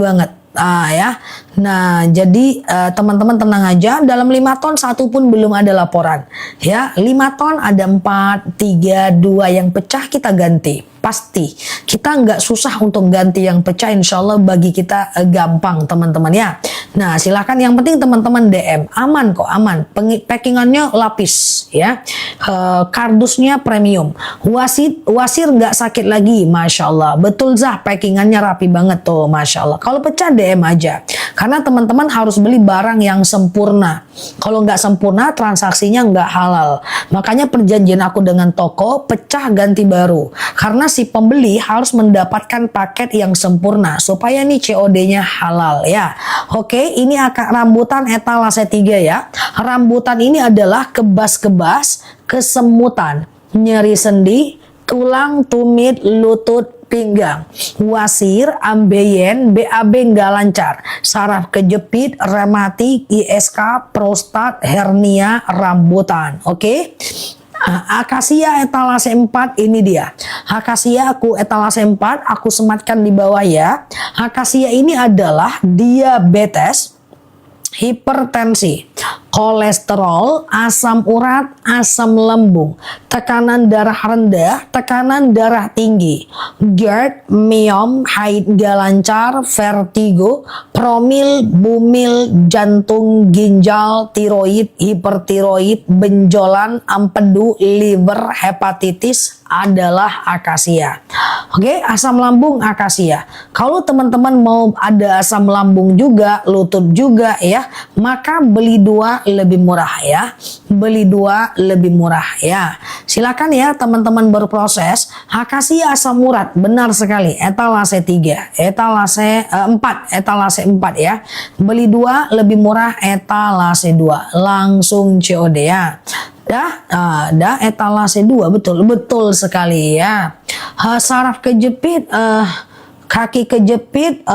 banget, ya. Nah jadi teman-teman tenang aja, dalam 5 ton satu pun belum ada laporan ya. 5 ton ada 4, 3, 2 yang pecah kita ganti. Pasti kita nggak susah untuk ganti yang pecah, insya Allah bagi kita gampang teman-teman ya. Nah silahkan, yang penting teman-teman DM, aman kok, aman. Packingannya lapis ya, kardusnya premium, wasir nggak sakit lagi, masya Allah. Betul Zah, packingannya rapi banget tuh, masya Allah. Kalau pecah DM aja, karena teman-teman harus beli barang yang sempurna. Kalau nggak sempurna transaksinya nggak halal. Makanya perjanjian aku dengan toko, pecah ganti baru, karena si pembeli harus mendapatkan paket yang sempurna supaya nih COD-nya halal ya. Oke, ini rambutan etalase 3 ya. Rambutan ini adalah kebas-kebas, kesemutan, nyeri sendi, tulang, tumit, lutut, pinggang, wasir, ambeien, BAB nggak lancar, saraf kejepit, rematik, ISK, prostat, hernia, rambutan. Oke. Akasia etalase 4 ini dia. Akasia aku etalase 4 aku sematkan di bawah ya. Akasia ini adalah diabetes, hipertensi, kolesterol, asam urat, asam lambung, tekanan darah rendah, tekanan darah tinggi, GERD, myom, haid gak lancar, vertigo, promil, bumil, jantung, ginjal, tiroid, hipertiroid, benjolan, empedu, liver, hepatitis adalah akasia. Oke, asam lambung akasia. Kalau teman-teman mau ada asam lambung juga, lutut juga ya, maka beli 2 lebih murah ya. Beli 2 lebih murah ya. Silakan ya teman-teman berproses. Akasia asam urat, benar sekali. Etalase 3, etalase 4, etalase 4 ya. Beli 2 lebih murah, etalase 2. Langsung COD ya. Dah etalase 2, betul sekali ya. Saraf kejepit, kaki kejepit,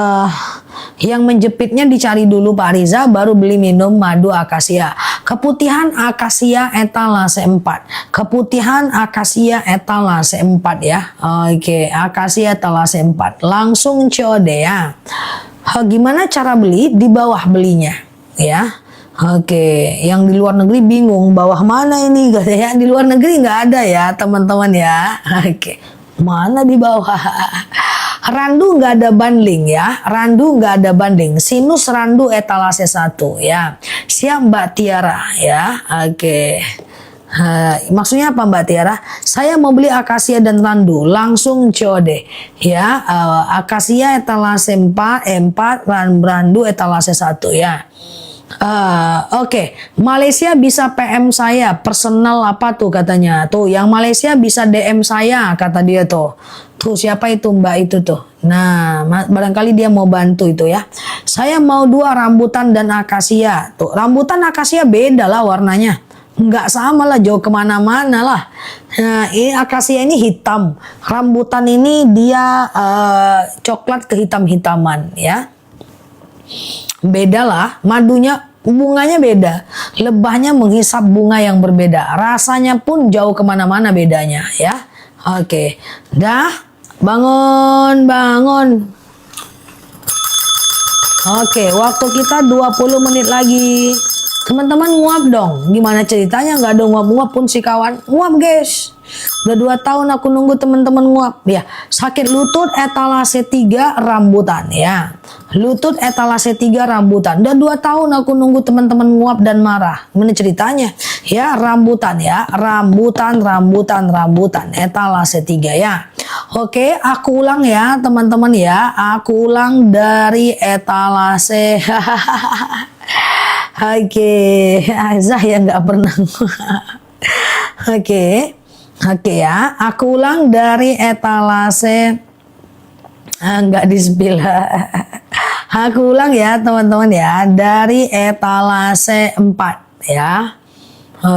yang menjepitnya dicari dulu Pak Riza, baru beli minum madu akasia. Keputihan akasia etalase 4. Keputihan akasia etalase 4 ya. Oke, akasia etalase 4. Langsung COD ya. Gimana cara beli? Di bawah belinya ya. Oke, yang di luar negeri bingung bawah mana ini, katanya di luar negeri nggak ada ya teman-teman ya. Oke, mana di bawah? Randu nggak ada banding ya, randu nggak ada banding. Sinus randu etalase 1 ya. Siap Mbak Tiara ya. Oke. Maksudnya apa Mbak Tiara? Saya mau beli akasia dan randu langsung COD ya. Akasia etalase 4, randu etalase 1 ya. Oke. Malaysia bisa PM saya personal apa tuh katanya. Tuh yang Malaysia bisa DM saya kata dia tuh. Tuh siapa itu Mbak itu tuh. Nah barangkali dia mau bantu itu ya. Saya mau 2 rambutan dan akasia. Tuh rambutan akasia beda lah warnanya. Nggak sama lah, jauh kemana-mana lah. Nah ini akasia ini hitam, rambutan ini dia coklat kehitam-hitaman ya. Beda lah, madunya, bunganya beda, lebahnya menghisap bunga yang berbeda, rasanya pun jauh kemana-mana bedanya ya. Oke, dah bangun. Oke, waktu kita 20 menit lagi. Teman-teman nguap dong. Gimana ceritanya nggak ada nguap-nguap pun si kawan. Nguap guys. Udah 2 tahun aku nunggu teman-teman nguap. Ya, sakit lutut etalase 3 rambutan ya. Lutut etalase 3 rambutan. Udah 2 tahun aku nunggu teman-teman nguap dan marah. Gimana ceritanya? Ya, rambutan ya. Rambutan etalase 3 ya. Oke, aku ulang ya teman-teman ya. Aku ulang dari etalase. Oke, Azah yang nggak pernah. Oke ya. Aku ulang dari etalase. Nggak di-spill. Aku ulang ya teman-teman ya. Dari etalase 4 ya.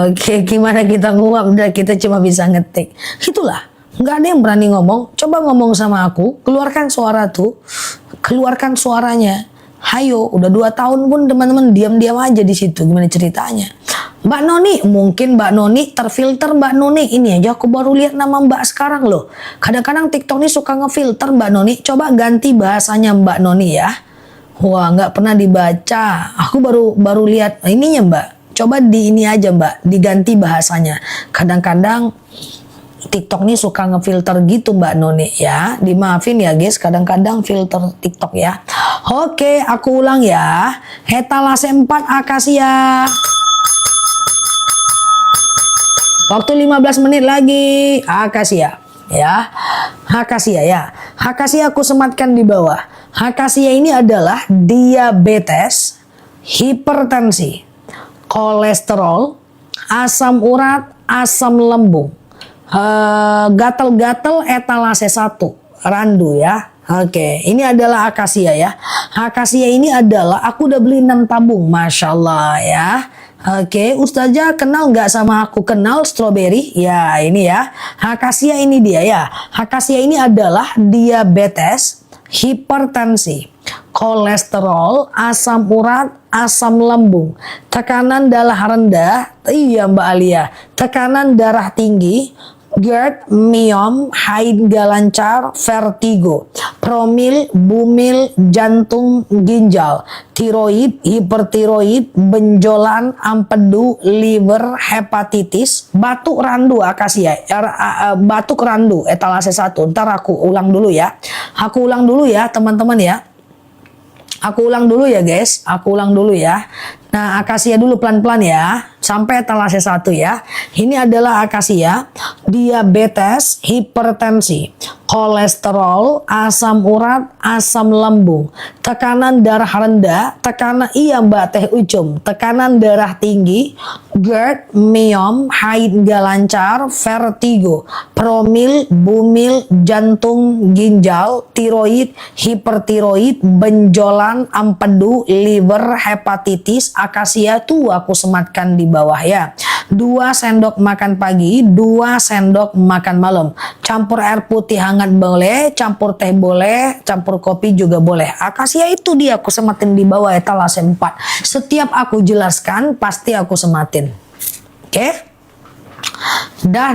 Oke, gimana kita nguap? Udah kita cuma bisa ngetik. Itulah. Nggak ada yang berani ngomong. Coba ngomong sama aku. Keluarkan suara tuh. Keluarkan suaranya. Hayo, udah 2 tahun pun teman-teman diam-diam aja di situ. Gimana ceritanya? Mbak Noni, mungkin Mbak Noni terfilter Mbak Noni. Ini aja aku baru lihat nama Mbak sekarang loh. Kadang-kadang TikTok ini suka ngefilter Mbak Noni. Coba ganti bahasanya Mbak Noni ya. Wah, nggak pernah dibaca. Aku baru lihat ininya Mbak. Coba di ini aja Mbak, diganti bahasanya. Kadang-kadang TikTok ini suka ngefilter gitu Mbak Noni ya. Dimaafin ya guys, kadang-kadang filter TikTok ya. Oke, aku ulang ya. Etalase 4 akasia. Waktu 15 menit lagi. Akasia ya. Akasia ya. Akasia aku sematkan di bawah. Akasia ini adalah diabetes, hipertensi, kolesterol, asam urat, asam lambung. Gatel-gatel etalase 1 randu ya. Oke, ini adalah akasia ya. Akasia ini adalah aku udah beli 6 tabung, masya Allah ya. Oke, Ustazah kenal nggak sama aku? Kenal strawberry ya, ini ya. Akasia ini dia ya. Akasia ini adalah diabetes, hipertensi, kolesterol, asam urat, asam lambung, tekanan darah rendah, iya Mbak Alia, tekanan darah tinggi, GERD, myom, haid gak lancar, vertigo, promil, bumil, jantung, ginjal, tiroid, hipertiroid, benjolan, ampedu, liver, hepatitis, batuk randu akasia, batuk randu etalase 1. Ntar aku ulang dulu ya. Aku ulang dulu ya teman-teman ya. Aku ulang dulu ya guys, aku ulang dulu ya. Nah akasia dulu pelan-pelan ya, sampai etalase 1 ya. Ini adalah akasia, diabetes, hipertensi, kolesterol, asam urat, asam lambung, tekanan darah rendah, tekanan iya Mbak Teh Ucum, tekanan darah tinggi, GERD, myom, haid gak lancar, vertigo, promil, bumil, jantung, ginjal, tiroid, hipertiroid, benjolan, ampedu, liver, hepatitis. Akasia tuh aku sematkan di bawah ya. 2 sendok makan pagi, 2 sendok makan malam. Campur air putih hangat boleh, campur teh boleh, campur kopi juga boleh. Akasia itu dia aku sematin di bawah etalase 4. Setiap aku jelaskan pasti aku sematin. Oke? Dah.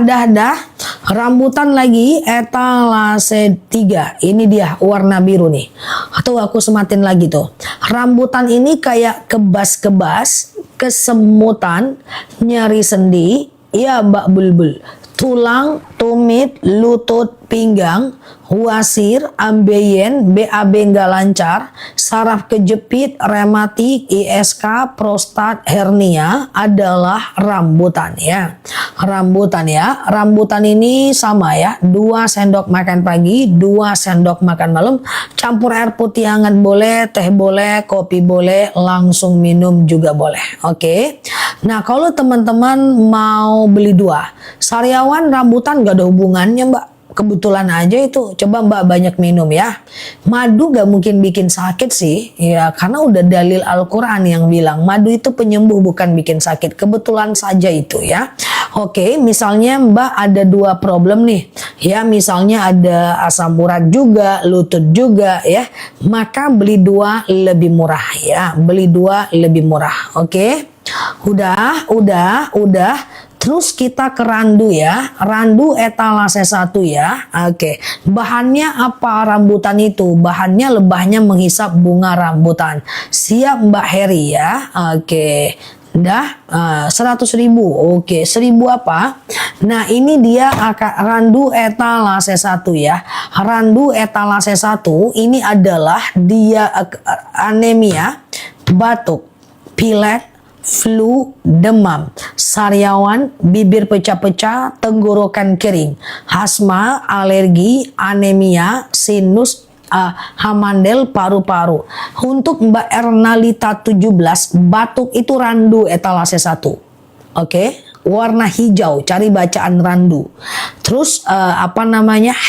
Rambutan lagi etalase 3. Ini dia warna biru nih. Atau aku sematin lagi tuh. Rambutan ini kayak kebas-kebas, kesemutan, nyeri sendi, ya Mbak Bulbul. Tulang, tumit, lutut, pinggang, wasir, ambeien, BAB nggak lancar, saraf kejepit, rematik, ISK, prostat, hernia adalah rambutan ya. Rambutan ya. Rambutan ini sama ya. 2 sendok makan pagi, 2 sendok makan malam. Campur air putih hangat boleh, teh boleh, kopi boleh, langsung minum juga boleh. Oke. Nah, kalau teman-teman mau beli 2, sariawan rambutan nggak ada hubungannya, Mbak. Kebetulan aja itu, coba Mbak banyak minum ya. Madu gak mungkin bikin sakit sih, ya karena udah dalil Al-Quran yang bilang madu itu penyembuh bukan bikin sakit. Kebetulan saja itu ya. Oke, misalnya Mbak ada 2 problem nih, ya misalnya ada asam urat juga, lutut juga ya, maka beli 2 lebih murah ya, beli 2 lebih murah. Oke, udah. Terus kita ke randu ya, randu etalase 1 ya. Oke, bahannya apa rambutan itu? Bahannya lebahnya menghisap bunga rambutan. Siap Mbak Heri ya. Oke, udah 100.000. Oke, 1.000 apa? Nah ini dia randu etalase 1 ya. Randu etalase 1 ini adalah dia anemia, batuk, pilek, flu, demam, sariawan, bibir pecah-pecah, tenggorokan kering, asma, alergi, anemia, sinus, hamandel, paru-paru. Untuk Mbak Ernalita 17, batuk itu randu etalase 1. Oke. Warna hijau, cari bacaan randu. Terus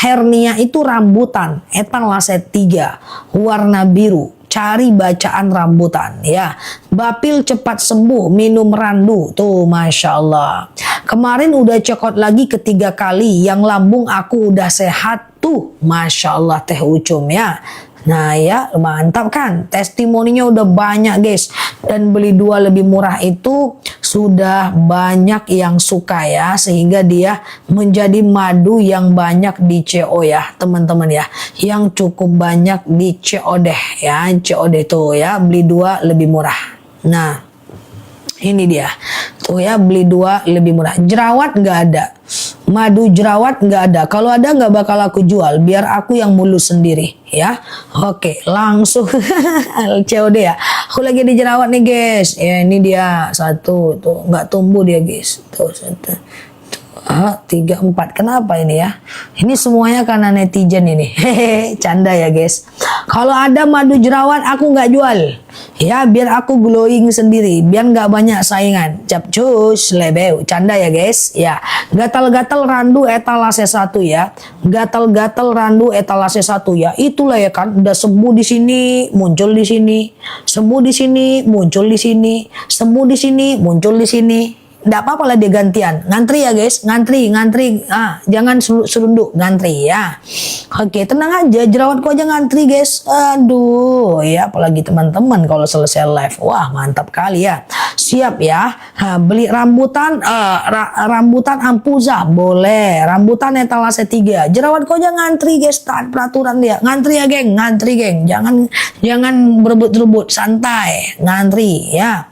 hernia itu rambutan, etalase 3, warna biru. Cari bacaan rambutan ya. Bapil cepat sembuh, minum randu. Tuh Masya Allah. Kemarin udah cekot lagi ketiga kali, yang lambung aku udah sehat tuh. Masya Allah Teh Ucum ya. Nah ya mantap kan, testimoninya udah banyak guys. Dan beli 2 lebih murah itu sudah banyak yang suka ya, sehingga dia menjadi madu yang banyak di CO ya teman-teman ya, yang cukup banyak di COD ya. COD tuh ya, beli 2 lebih murah. Nah ini dia tuh ya, beli 2 lebih murah. Jerawat nggak ada, madu jerawat nggak ada. Kalau ada nggak bakal aku jual, biar aku yang mulus sendiri ya. Oke, langsung COD ya. Aku lagi di jerawat nih guys ya. Ini dia 1 tuh, nggak tumbuh dia guys tuh 1 3, 4. Kenapa ini ya? Ini semuanya karena netizen ini. Hehehe, canda ya guys. Kalau ada madu jerawat aku nggak jual ya, biar aku glowing sendiri, biar nggak banyak saingan. Capcus lebeu, canda ya guys ya. Gatal-gatal randu etalase 1 ya. Gatal-gatal randu etalase 1 ya. Itulah ya kan, udah sembuh di sini, muncul di sini, sembuh di sini, muncul di sini, sembuh di sini, muncul di sini. Nggak apa-apa lah dia gantian. Ngantri ya guys, ngantri. Jangan serunduk, ngantri ya. Oke, tenang aja, jerawatku aja ngantri guys. Aduh, ya apalagi teman-teman kalau selesai live. Wah, mantap kali ya. Siap ya. Beli rambutan, rambutan ampuza boleh. Rambutan etalase 3. Jerawatku aja ngantri guys, taat peraturan dia. Ngantri ya geng, ngantri geng. Jangan berebut-rebut, santai, ngantri ya.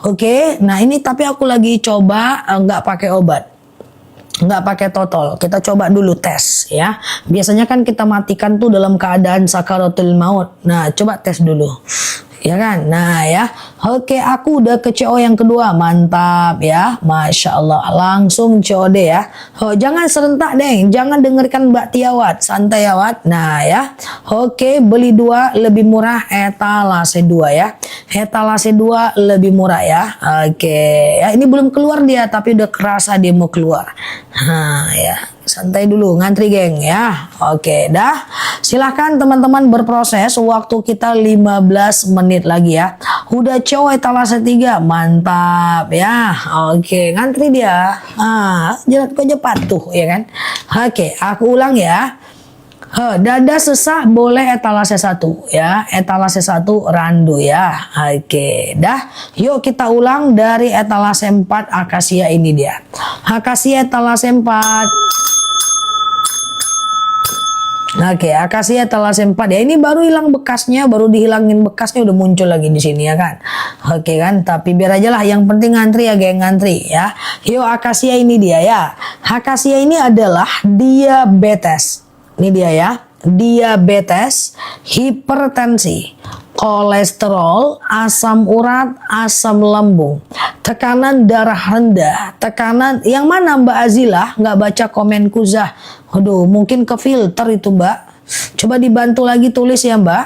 Oke, nah ini tapi aku lagi coba nggak pakai obat, nggak pakai totol. Kita coba dulu tes ya. Biasanya kan kita matikan tuh dalam keadaan sakaratul maut. Nah coba tes dulu ya kan. Nah ya, oke, aku udah ke CO yang kedua, mantap ya, Masya Allah. Langsung COD ya. Jangan serentak deh, jangan dengarkan Mbak Tiawat, santai ya Wat. Nah ya, oke, beli 2 lebih murah etalase 2 ya. Etalase 2 lebih murah ya. Oke ya, ini belum keluar dia, tapi udah kerasa dia mau keluar. Nah ya, santai dulu, ngantri geng ya. Oke dah, silahkan teman-teman berproses. Waktu kita 15 menit lagi ya. Udah cowok etalase 3, mantap ya. Oke, ngantri dia. Jeratku aja patuh ya kan. Oke, aku ulang ya. Dada sesak boleh etalase 1 ya. Etalase 1 randu ya. Oke dah, yuk kita ulang dari etalase 4 akasia. Ini dia akasia etalase 4. Oke, akasia etalase 4 ya. Ini baru hilang bekasnya, baru dihilangin bekasnya udah muncul lagi di sini ya kan. Oke kan, tapi biar aja lah, yang penting ngantri ya geng, ngantri ya. Yuk akasia ini dia ya. Akasia ini adalah diabetes. Ini dia ya. Diabetes, hipertensi, kolesterol, asam urat, asam lambung, tekanan darah rendah, tekanan yang mana Mbak Azila nggak baca komen Kuzah. Aduh, mungkin ke filter itu Mbak. Coba dibantu lagi tulis ya Mbak.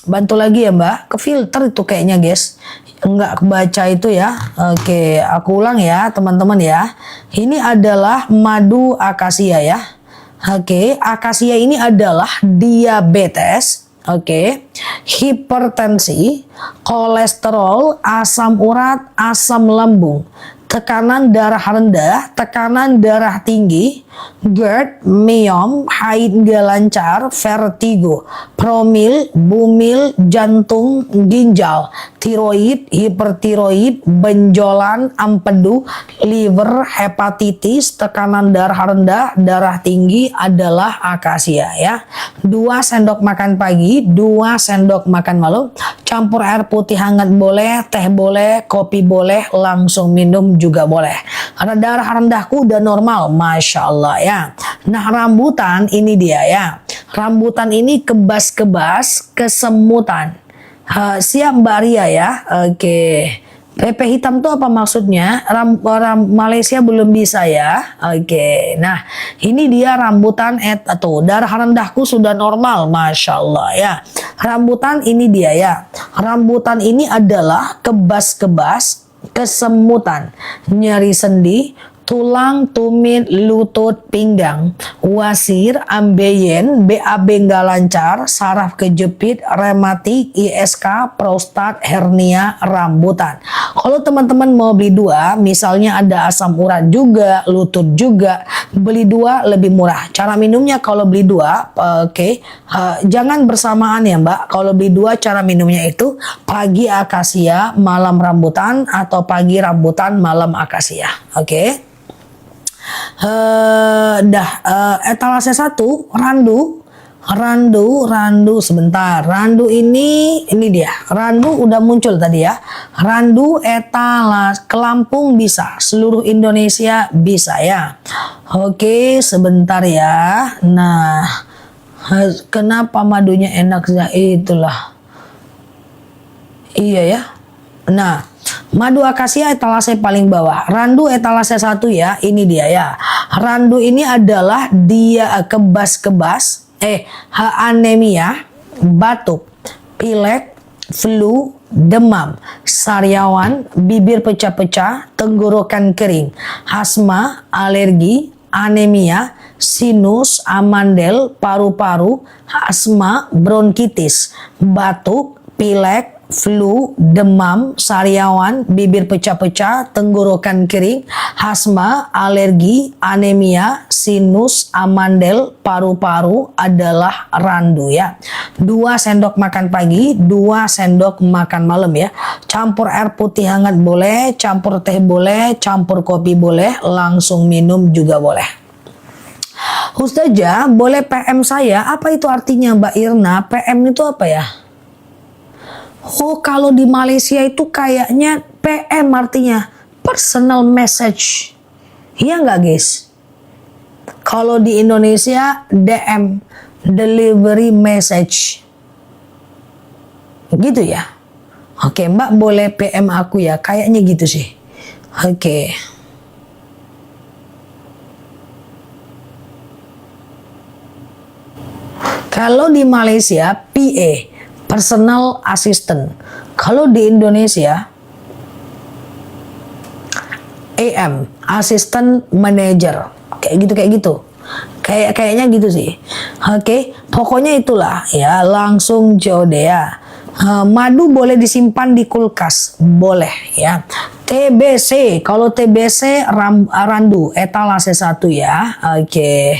Bantu lagi ya Mbak. Ke filter itu kayaknya guys. Nggak kebaca itu ya. Oke, aku ulang ya teman-teman ya. Ini adalah madu akasia ya. Oke, akasia ini adalah diabetes, oke, hipertensi, kolesterol, asam urat, asam lambung, tekanan darah rendah, tekanan darah tinggi, GERD, myom, haid nggak lancar, vertigo, promil, bumil, jantung, ginjal, tiroid, hipertiroid, benjolan, empedu, liver, hepatitis, tekanan darah rendah, darah tinggi adalah akasia ya. 2 sendok makan pagi, 2 sendok makan malam, campur air putih hangat boleh, teh boleh, kopi boleh, langsung minum juga boleh. Karena darah rendahku udah normal, Masya Allah ya. Nah rambutan ini dia ya. Rambutan ini kebas-kebas, kesemutan. Siap Mbak Ria ya. Oke. Pepe hitam itu apa maksudnya? Orang Malaysia belum bisa ya. Oke. Nah ini dia rambutan atau darah rendahku sudah normal, Masya Allah ya. Rambutan ini dia ya. Rambutan ini adalah kebas-kebas, kesemutan, nyeri sendi, tulang, tumit, lutut, pinggang, wasir, ambeien, BAB nggak lancar, saraf kejepit, rematik, ISK, prostat, hernia, rambutan. Kalau teman-teman mau beli 2, misalnya ada asam urat juga, lutut juga, beli 2 lebih murah. Cara minumnya kalau beli 2, oke, jangan bersamaan ya Mbak. Kalau beli 2 cara minumnya itu pagi akasia, malam rambutan, atau pagi rambutan, malam akasia. Oke. Etalase 1 randu sebentar. Randu ini dia. Randu udah muncul tadi ya. Randu etalase ke Lampung bisa, seluruh Indonesia bisa ya. Oke, sebentar ya. Nah, kenapa madunya enak ya? Itulah. Iya ya. Nah, madu akasia etalase paling bawah. Randu etalase 1 ya. Ini dia ya. Randu ini adalah dia kebas-kebas, anemia, batuk, pilek, flu, demam, sariawan, bibir pecah-pecah, tenggorokan kering, asma, alergi, anemia, sinus, amandel, paru-paru, asma, bronkitis, batuk, pilek, flu, demam, sariawan, bibir pecah-pecah, tenggorokan kering, asma, alergi, anemia, sinus, amandel, paru-paru adalah randu ya. 2 sendok makan pagi, 2 sendok makan malam ya. Campur air putih hangat boleh, campur teh boleh, campur kopi boleh, langsung minum juga boleh. Ustazah, boleh PM saya? Apa itu artinya Mbak Irna? PM itu apa ya? Oh, kalau di Malaysia itu kayaknya PM artinya personal message. Iya nggak guys? Kalau di Indonesia DM, delivery message. Gitu ya? Oke, Mbak boleh PM aku ya? Kayaknya gitu sih. Oke. Kalau di Malaysia, PA, personal assistant. Kalau di Indonesia, AM, assistant manager. Kayak gitu. Kayaknya gitu sih. Oke, pokoknya itulah ya, langsung COD ya. Madu boleh disimpan di kulkas, boleh ya. TBC, kalau TBC randu etalase 1 ya. Oke.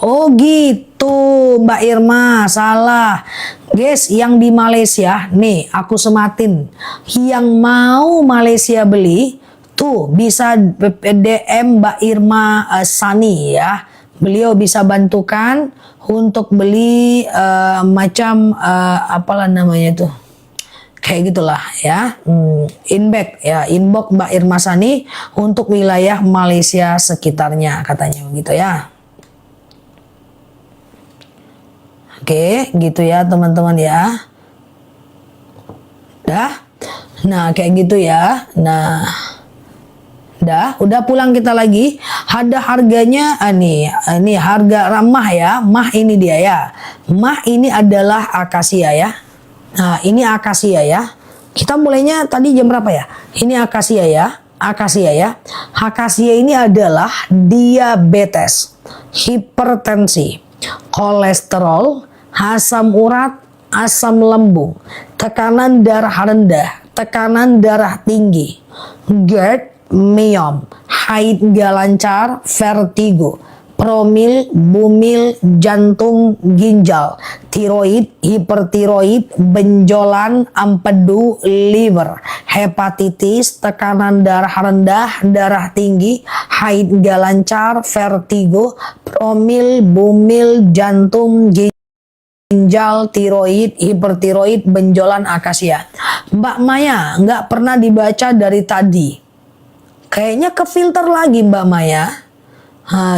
Oh gitu Mbak Irma, salah guys. Yang di Malaysia nih aku sematin, yang mau Malaysia beli tuh bisa DM Mbak Irma Sani ya. Beliau bisa bantukan untuk beli macam apalah namanya tuh, kayak gitulah ya, inbox Mbak Irma Sani untuk wilayah Malaysia sekitarnya katanya begitu ya. Oke, gitu ya teman-teman ya. Dah. Nah, kayak gitu ya. Nah, udah pulang kita lagi. Ada harganya, ini harga ramah ya. Mah ini dia ya. Mah ini adalah akasia ya. Nah, ini akasia ya. Kita mulainya tadi jam berapa ya? Ini akasia ya. Akasia ya. Akasia ini adalah diabetes, hipertensi, kolesterol, asam urat, asam lambung, tekanan darah rendah, tekanan darah tinggi, GERD, myom, haid nggak lancar, vertigo, promil, bumil, jantung, ginjal, tiroid, hipertiroid, benjolan, empedu, liver, hepatitis, tekanan darah rendah, darah tinggi, haid nggak lancar, vertigo, promil, bumil, jantung, ginjal, tiroid, hipertiroid, benjolan, akasia. Mbak Maya nggak pernah dibaca dari tadi. Kayaknya kefilter lagi Mbak Maya.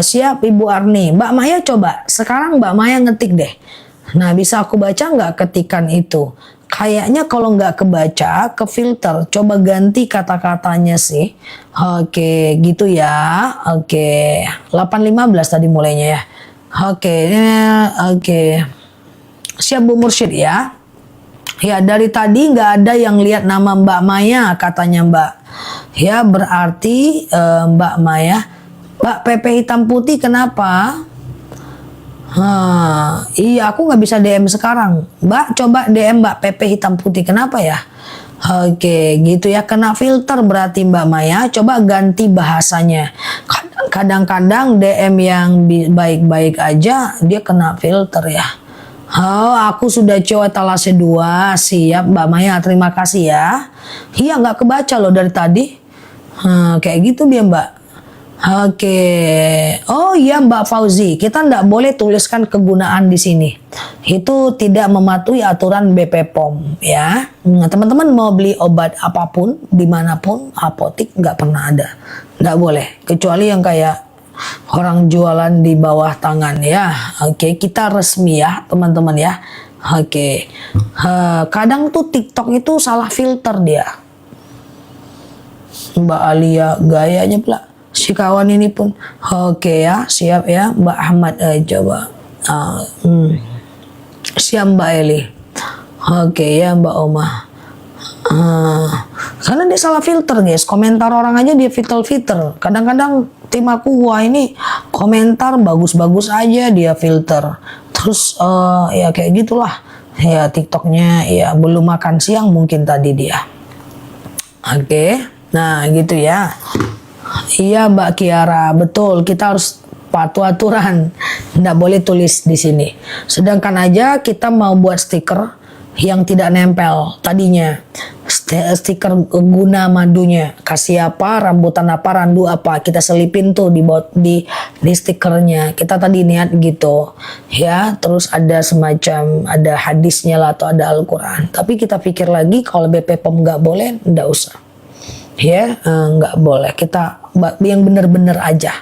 Siap Ibu Arni. Mbak Maya coba. Sekarang Mbak Maya ngetik deh. Nah, bisa aku baca nggak ketikan itu? Kayaknya kalau nggak kebaca, kefilter. Coba ganti kata-katanya sih. Oke, gitu ya. Oke. 8.15 tadi mulainya ya. Oke. Siap Bu Mursyid ya. Ya, dari tadi nggak ada yang lihat nama Mbak Maya katanya Mbak. Ya, berarti Mbak Maya. Mbak Pepe hitam putih kenapa? Iya, aku nggak bisa DM sekarang. Mbak, coba DM Mbak Pepe hitam putih. Kenapa ya? Oke, gitu ya. Kena filter berarti Mbak Maya. Coba ganti bahasanya. Kadang-kadang DM yang baik-baik aja, dia kena filter ya. Aku sudah coba etalase 2. Siap Mbak Maya, terima kasih ya. Iya, nggak kebaca loh dari tadi. Kayak gitu dia Mbak. Oke. Oh iya Mbak Fauzi, kita nggak boleh tuliskan kegunaan di sini. Itu tidak mematuhi aturan BPOM ya. Teman-teman mau beli obat apapun, dimanapun, apotik nggak pernah ada. Nggak boleh. Kecuali yang kayak orang jualan di bawah tangan ya. Oke, kita resmi ya teman-teman ya. Oke. Kadang tuh TikTok itu salah filter dia. Mbak Alia gayanya pula. Si kawan ini pun oke ya, siap ya Mbak Ahmad coba siap Mbak Eli. Oke ya Mbak Oma. Karena dia salah filter guys, komentar orang aja dia filter. Kadang-kadang tim aku, wah ini komentar bagus-bagus aja dia filter. Terus ya kayak gitulah ya TikToknya ya, belum makan siang mungkin tadi dia. Oke, nah gitu ya. Iya Mbak Kiara, betul, kita harus patuh aturan, nggak boleh tulis di sini. Sedangkan aja kita mau buat stiker yang tidak nempel tadinya, stiker guna madunya, kasih apa, rambutan apa, randu apa, kita selipin tuh di stikernya. Kita tadi niat gitu ya. Terus ada semacam ada hadisnya lah atau ada Al-Quran. Tapi kita pikir lagi kalau BPOM nggak boleh, nggak usah. Ya, nggak boleh. Kita yang benar-benar aja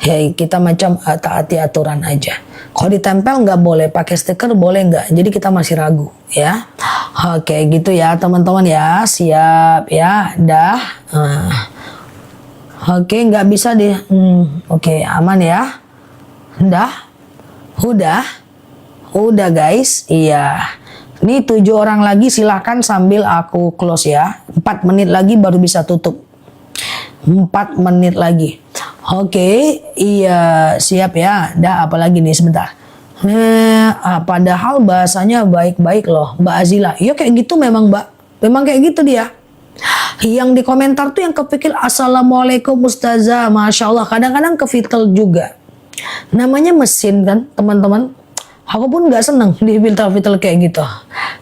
ya, kita macam taati aturan aja. Kalau ditempel nggak boleh, pakai stiker boleh nggak, jadi kita masih ragu ya. Oke gitu ya teman-teman ya, siap ya, dah. Oke, nggak bisa di oke, aman ya, udah guys. Iya, ini 7 orang lagi, silahkan sambil aku close ya. 4 menit lagi baru bisa tutup. 4 menit lagi. Oke, iya siap ya. Dah, apalagi nih sebentar. Padahal bahasanya baik-baik loh Mbak Azila. Iya kayak gitu memang Mbak. Memang kayak gitu dia. Yang di komentar tuh yang kepikir Assalamualaikum Ustazah, Masya Allah. Kadang-kadang kefilter juga. Namanya mesin kan teman-teman. Aku pun nggak seneng di filter-filter kayak gitu.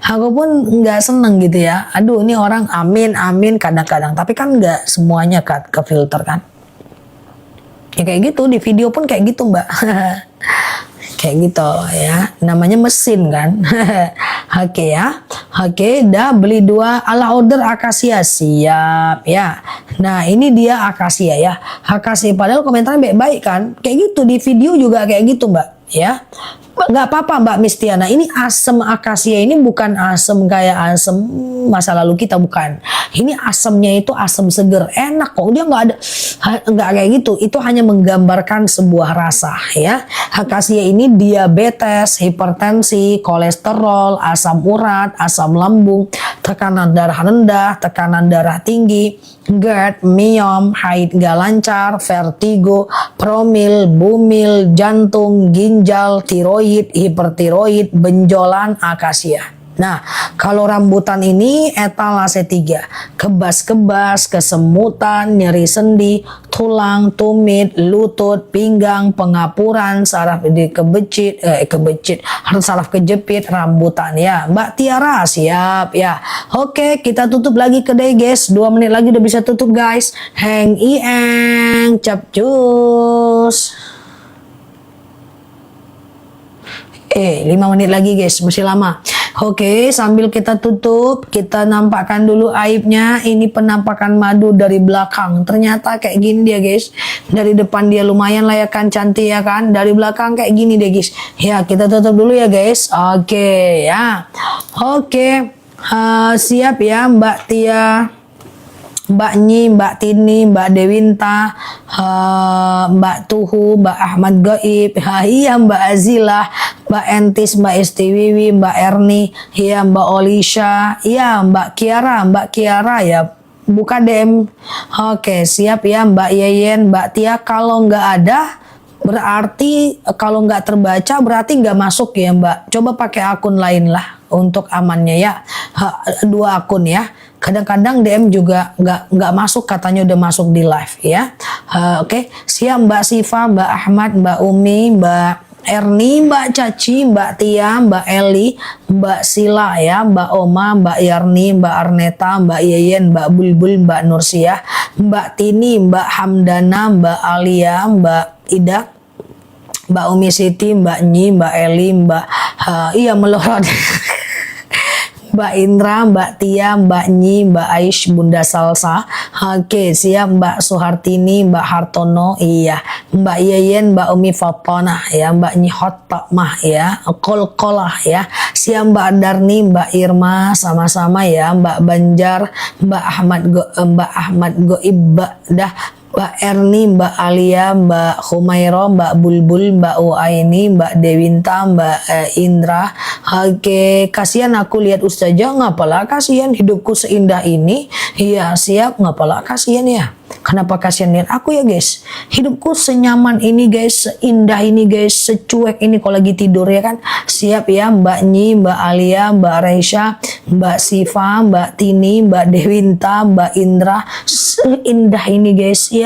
Aku pun nggak seneng gitu ya. Aduh, ini orang amin kadang-kadang. Tapi kan nggak semuanya kan ke filter kan. Ya kayak gitu, di video pun kayak gitu Mbak. Kayak gitu ya. Namanya mesin kan. Oke ya. Oke, dah beli 2 ala order akasia. Siap ya. Nah ini dia akasia ya. Akasia padahal komentarnya baik-baik kan. Kayak gitu di video juga kayak gitu Mbak. ya. Nggak apa-apa Mbak Mistiana, ini asam akasia ini bukan asam kayak asam masa lalu kita, bukan. Ini asamnya itu asam seger, enak kok, dia nggak kayak gitu, itu hanya menggambarkan sebuah rasa ya. Akasia ini diabetes, hipertensi, kolesterol, asam urat, asam lambung, tekanan darah rendah, tekanan darah tinggi, GERD, myom, haid gak lancar, vertigo, promil, bumil, jantung, ginjal, tiroid, hipertiroid, benjolan, akasia. Nah, kalau rambutan ini etalase 3, kebas-kebas, kesemutan, nyeri sendi, tulang, tumit, lutut, pinggang, pengapuran, saraf saraf kejepit, rambutan ya. Mbak Tiara siap ya. Oke, kita tutup lagi kedai guys. 2 menit lagi udah bisa tutup guys. Heng ieng, capcus. 5 menit lagi guys, masih lama. Oke, sambil kita tutup, kita nampakkan dulu aibnya. Ini penampakan madu dari belakang. Ternyata kayak gini dia guys. Dari depan dia lumayan lah ya kan, cantik ya kan. Dari belakang kayak gini deh guys. Ya, kita tutup dulu ya guys. Oke ya. Oke, siap ya Mbak Tia, Mbak Nyi, Mbak Tini, Mbak Dewinta, Mbak Tuhu, Mbak Ahmad Gaib, iya Mbak Azilah, Mbak Entis, Mbak Estiwiwi, Mbak Erni, iya Mbak Olisha, iya Mbak Kiara ya, buka DM. Oke, siap ya Mbak Yeyen, Mbak Tia. Kalau nggak ada berarti, kalau nggak terbaca berarti nggak masuk ya Mbak. Coba pakai akun lain lah untuk amannya ya. 2 akun ya. Kadang-kadang DM juga nggak masuk, katanya udah masuk di live ya. Oke, siap Mbak Siva, Mbak Ahmad, Mbak Umi, Mbak Erni, Mbak Caci, Mbak Tia, Mbak Eli, Mbak Sila ya, Mbak Oma, Mbak Yarni, Mbak Arneta, Mbak Yeyen, Mbak Bulbul, Mbak Nursiah, Mbak Tini, Mbak Hamdana, Mbak Alia, Mbak Ida, Mbak Umi Siti, Mbak Nyi, Mbak Eli, Mbak iya melorot. Mbak Indra, Mbak Tia, Mbak Nyi, Mbak Aish, Bunda Salsa. Oke, siap Mbak Suhartini, Mbak Hartono, iya. Mbak Yeyen, Mbak Umi Fatona, ya. Mbak Nyi Hotmah, ya. Kol-kolah, ya. Siap Mbak Darni, Mbak Irma, sama-sama ya. Mbak Banjar, Mbak Ahmad Goib, Mbak Erni, Mbak Alia, Mbak Humairo, Mbak Bulbul, Mbak Uaini, Mbak Dewinta, Mbak Indra. Oke, kasihan aku lihat Ustazah, ngapalah kasihan hidupku seindah ini. Iya, siap, ngapalah kasihan ya. Kenapa kasihan lihat aku ya guys? Hidupku senyaman ini guys, seindah ini guys, secuek ini kalau lagi tidur ya kan. Siap ya Mbak Nyi, Mbak Alia, Mbak Reisha, Mbak Siva, Mbak Tini, Mbak Dewinta, Mbak Indra. Seindah ini guys ya.